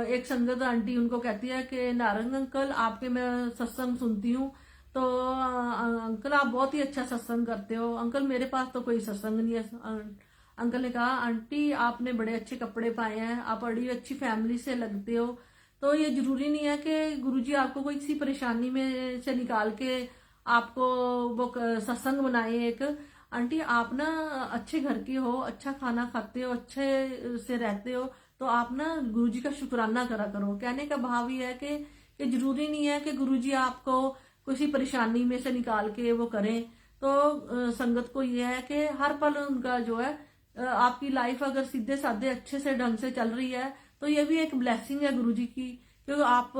एक संगत आंटी उनको कहती है कि नारंग अंकल आपके मैं सत्संग सुनती हूँ, तो अंकल आप बहुत ही अच्छा सत्संग करते हो। अंकल मेरे पास तो कोई सत्संग नहीं है। अंकल ने कहा आंटी आपने बड़े अच्छे कपड़े पाए हैं, आप बड़ी अच्छी फैमिली से लगते हो, तो ये जरूरी नहीं है कि गुरुजी आपको कोई किसी परेशानी में से निकाल के आपको वो सत्संग बनाए। एक आंटी आप ना अच्छे घर की हो, अच्छा खाना खाते हो, अच्छे से रहते हो, तो आप ना गुरुजी का शुक्राना करा करो। कहने का भाव ये है कि जरूरी नहीं है कि गुरुजी आपको किसी परेशानी में से निकाल के वो करें। तो संगत को ये है कि हर पल उनका जो है आपकी लाइफ अगर सीधे साधे अच्छे से ढंग से चल रही है तो ये भी एक ब्लेसिंग है गुरुजी की, क्योंकि आप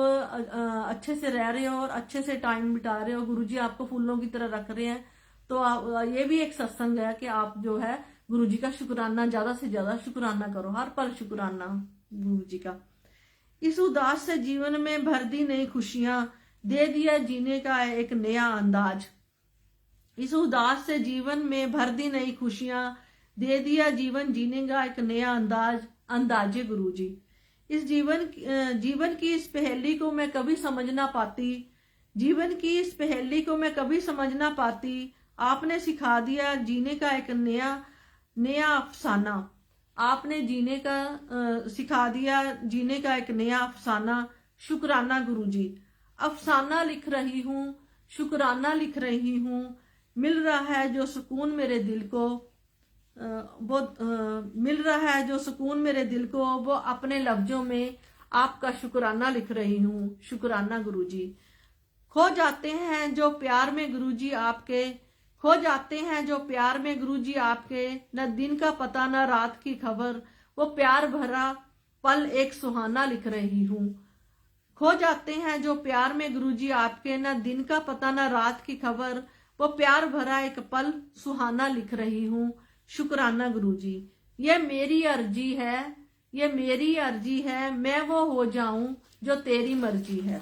अच्छे से रह रहे हो और अच्छे से टाइम बिता रहे हो, गुरुजी आपको फूलों की तरह रख रहे हैं। तो ये भी एक सत्संग है कि आप जो है गुरुजी का शुक्राना ज्यादा से ज्यादा शुक्राना करो, हर पल शुक्राना गुरुजी का। इस उदास से जीवन में भर दी नई खुशियां, दे दिया जीने का एक नया अंदाज। इस उदास से जीवन में भर दी नई खुशियां, दे दिया जीवन जीने का एक नया अंदाजे गुरुजी। इस जीवन की इस पहेली को मैं कभी समझ ना पाती, जीवन की इस पहेली को मैं कभी समझ ना पाती। आपने सिखा दिया जीने का एक नया अफसाना। आपने जीने का सिखा दिया जीने का एक नया अफसाना। शुक्राना गुरुजी। अफसाना लिख रही हूँ, शुक्राना लिख रही हूँ, मिल रहा है जो सुकून मेरे दिल को, मिल रहा है जो सुकून मेरे दिल को, वो अपने लफ्जों में आपका शुक्राना लिख रही हूँ। शुक्राना गुरुजी। खो जाते हैं जो प्यार में गुरुजी आपके, खो जाते हैं जो प्यार में गुरुजी आपके, न दिन का पता न रात की खबर, वो प्यार भरा पल एक सुहाना लिख रही हूँ। खो जाते हैं जो प्यार में गुरुजी आपके, न दिन का पता न रात की खबर, वो प्यार भरा एक पल सुहाना लिख रही हूँ। शुक्राना गुरुजी। ये मेरी अर्जी है, ये मेरी अर्जी है, मैं वो हो जाऊं जो तेरी मर्जी है।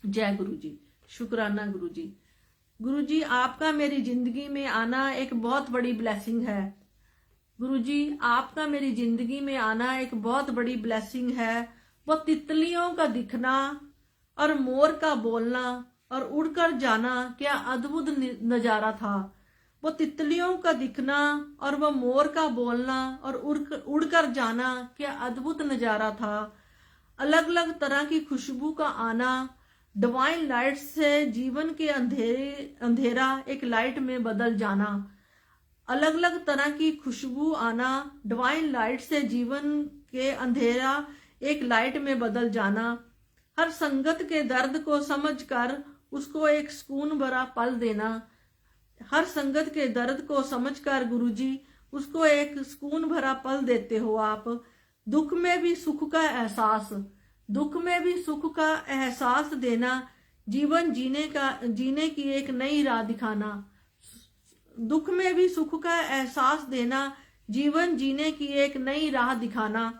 जय गुरुजी। शुक्राना गुरुजी। गुरुजी आपका मेरी जिंदगी में आना एक बहुत बड़ी ब्लेसिंग है। गुरुजी आपका मेरी जिंदगी में आना एक बहुत बड़ी ब्लेसिंग है। वो तितलियों का दिखना और मोर का बोलना और उड़कर जाना क्या अद्भुत नजारा था। वो तितलियों का दिखना और वो मोर का बोलना और उड़कर जाना क्या अद्भुत नजारा था। अलग अलग तरह की खुशबू का आना, डिवाइन लाइट से जीवन के अंधेरा एक लाइट में बदल जाना। अलग अलग तरह की खुशबू आना, डिवाइन लाइट से जीवन के अंधेरा एक लाइट में बदल जाना। हर संगत के दर्द को समझकर उसको एक सुकून भरा पल देना। हर संगत के दर्द को समझकर गुरुजी उसको एक सुकून भरा पल देते हो आप। दुख में भी सुख का एहसास, दुख में भी सुख का एहसास देना, जीवन जीने की एक नई राह दिखाना। दुख में भी सुख का एहसास देना, जीवन जीने की एक नई राह दिखाना।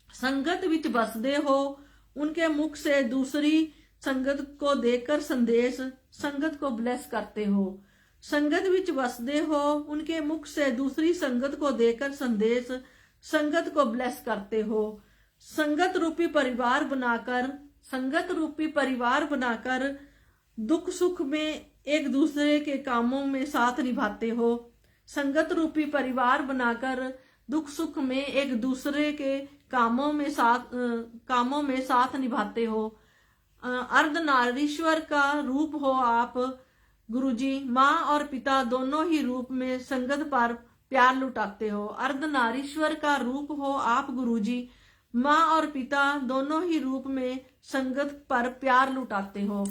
संगत विच बसदे हो, उनके मुख से दूसरी संगत को देकर संदेश, संगत को ब्लेस करते हो। संगत विच बसदे हो, उनके मुख से दूसरी संगत को देकर संदेश, संगत को ब्लेस करते हो। संगत रूपी परिवार बनाकर, संगत रूपी परिवार बनाकर दुख सुख में एक दूसरे के कामों में साथ निभाते हो। संगत रूपी परिवार बनाकर दुख सुख में एक दूसरे के कामों में साथ निभाते हो। अर्धनारीश्वर का रूप हो आप गुरुजी। माँ और पिता दोनों ही रूप में संगत पर प्यार लुटाते हो। अर्धनारीश्वर का रूप हो आप गुरुजी। माँ और पिता दोनों ही रूप में संगत पर प्यार लुटाते हो।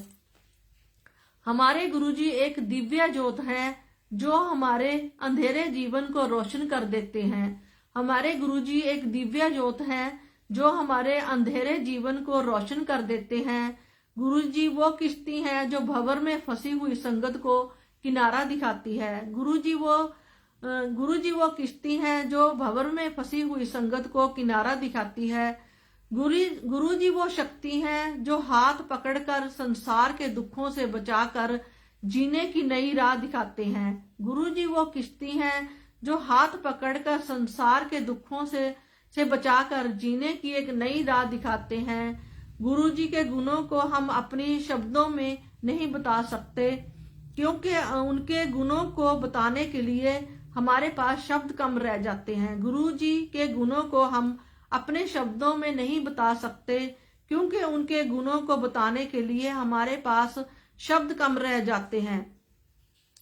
हमारे गुरुजी एक दिव्य ज्योत है जो हमारे अंधेरे जीवन को रोशन कर देते हैं। हमारे गुरुजी एक दिव्य ज्योत है जो हमारे अंधेरे जीवन को रोशन कर देते हैं। गुरुजी वो किश्ती है जो भंवर में फंसी हुई संगत को किनारा दिखाती है। गुरुजी वो किश्ती है जो भंवर में फंसी हुई संगत को किनारा दिखाती है। गुरुजी वो शक्ति है जो हाथ पकड़कर संसार के दुखों से बचाकर जीने की नई राह दिखाते हैं। गुरुजी वो किश्ती है जो हाथ पकड़कर संसार के दुखों से बचाकर जीने की एक नई राह दिखाते हैं। गुरुजी के गुणों को हम अपने शब्दों में नहीं बता सकते, क्योंकि उनके गुणों को बताने के लिए हमारे पास शब्द कम रह जाते हैं। गुरुजी के गुणों को हम अपने शब्दों में नहीं बता सकते, क्योंकि उनके गुणों को बताने के लिए हमारे पास शब्द कम रह जाते हैं।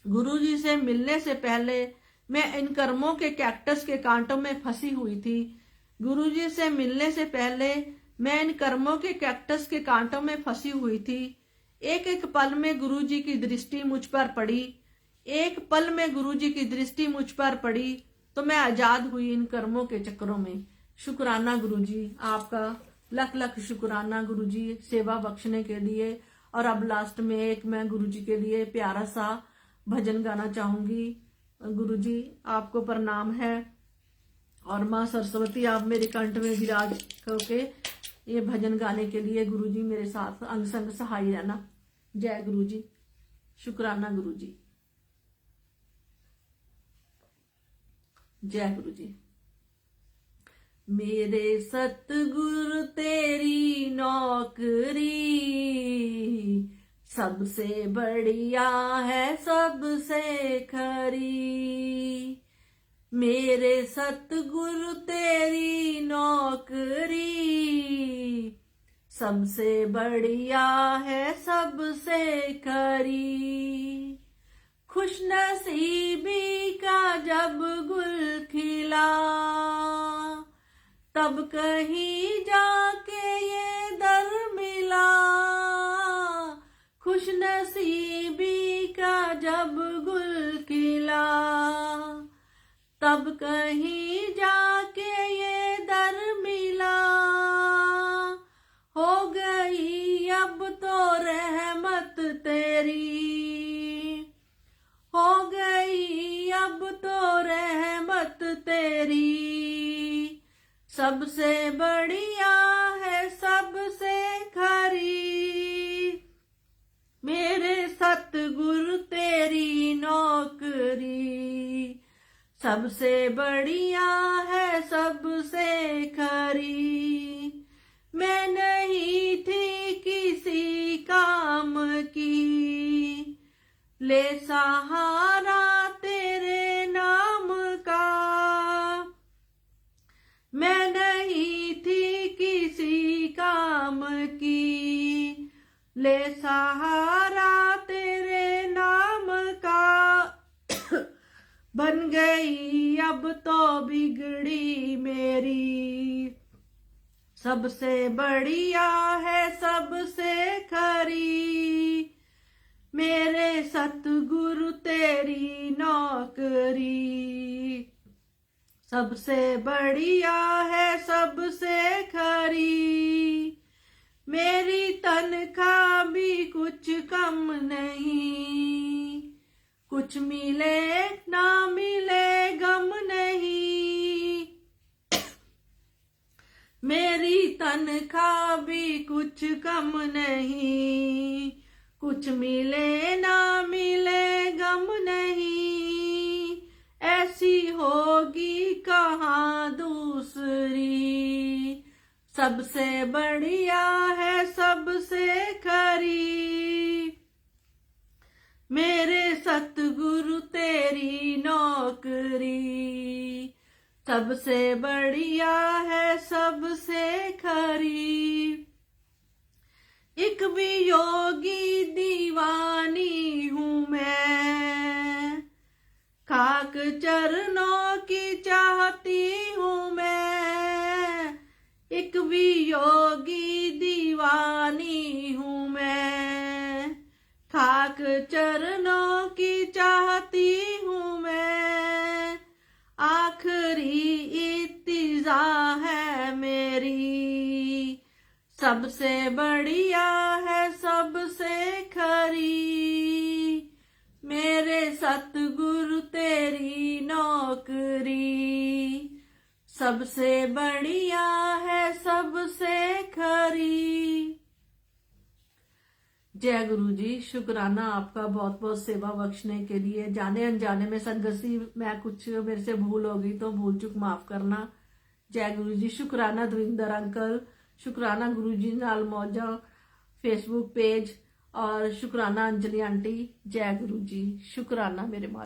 गुरुजी से मिलने से पहले मैं इन कर्मों के कैक्टस के कांटों में फंसी हुई थी। गुरुजी से मिलने से पहले मैं इन कर्मों के कैक्टस के कांटों में फंसी हुई थी। एक एक पल में गुरुजी की दृष्टि मुझ पर पड़ी। एक पल में गुरुजी की दृष्टि मुझ पर पड़ी तो मैं आजाद हुई इन कर्मों के चक्रों में। शुक्राना गुरुजी, आपका लख लख शुक्राना गुरुजी सेवा बख्शने के लिए। और अब लास्ट में एक मैं गुरुजी के लिए प्यारा सा भजन गाना चाहूंगी। गुरुजी आपको प्रणाम है और माँ सरस्वती आप मेरे कंठ में विराज करके ये भजन गाने के लिए गुरुजी मेरे साथ अंग संग सहाय रहना। जय गुरुजी। शुक्राना गुरुजी। जय गुरुजी। मेरे सतगुरु तेरी नौकरी सबसे बढ़िया है सबसे खरी। मेरे सतगुरु तेरी नौकरी सबसे बढ़िया है सबसे खरी। खुशनसीबी का जब गुल खिला तब कहीं जाके ये दर मिला। खुशनसीबी का जब गुल खिला तब कहीं जाके ये दर मिला। हो गई अब तो रहमत तेरी, हो गई अब तो रहमत तेरी। सबसे बढ़िया है सबसे खरी। मेरे सतगुरु तेरी नौकरी सबसे बढ़िया है सबसे खरी। मैं नहीं थी किसी काम की, ले सहारा तेरे नाम का। मैं नहीं थी किसी काम की, ले सहारा तेरे नाम का। बन गई अब तो बिगड़ी मेरी, सबसे बढ़िया है सबसे खरी। मेरे सतगुरु तेरी नौकरी सबसे बढ़िया है सबसे खरी। मेरी तनख्वाह भी कुछ कम नहीं, कुछ मिले ना मिले गम नहीं। मेरी तनख्वाह भी कुछ कम नहीं, कुछ मिले ना मिले गम नहीं। ऐसी होगी कहाँ दूसरी, सबसे बढ़िया है सबसे खरी। मेरे सतगुरु तेरी नौकरी सबसे बढ़िया है सबसे खरी, एक वियोगी दीवानी हूँ मैं, खाक चरणों की चाहती हूँ मैं, एक वियोगी दीवानी हूँ मैं, खाक चरणों की चाहती हूँ मैं, आखिरी इत्तिजा है मेरी, सबसे बढ़िया है सबसे खरी, मेरे सतगुरु तेरी नौकरी, सबसे बढ़िया है सबसे खरी। जय गुरु जी। शुक्राना आपका बहुत बहुत सेवा बख्शने के लिए। जाने अनजाने में संगसी मैं कुछ मेरे से भूल हो गई तो भूल चुक माफ करना। जय गुरु जी। शुक्राना दविंदर अंकल, शुक्राना गुरु जी नाल मौजा फेसबुक पेज, और शुक्राना अंजलि आंटी। जय गुरु जी। शुक्राना मेरे मालिक।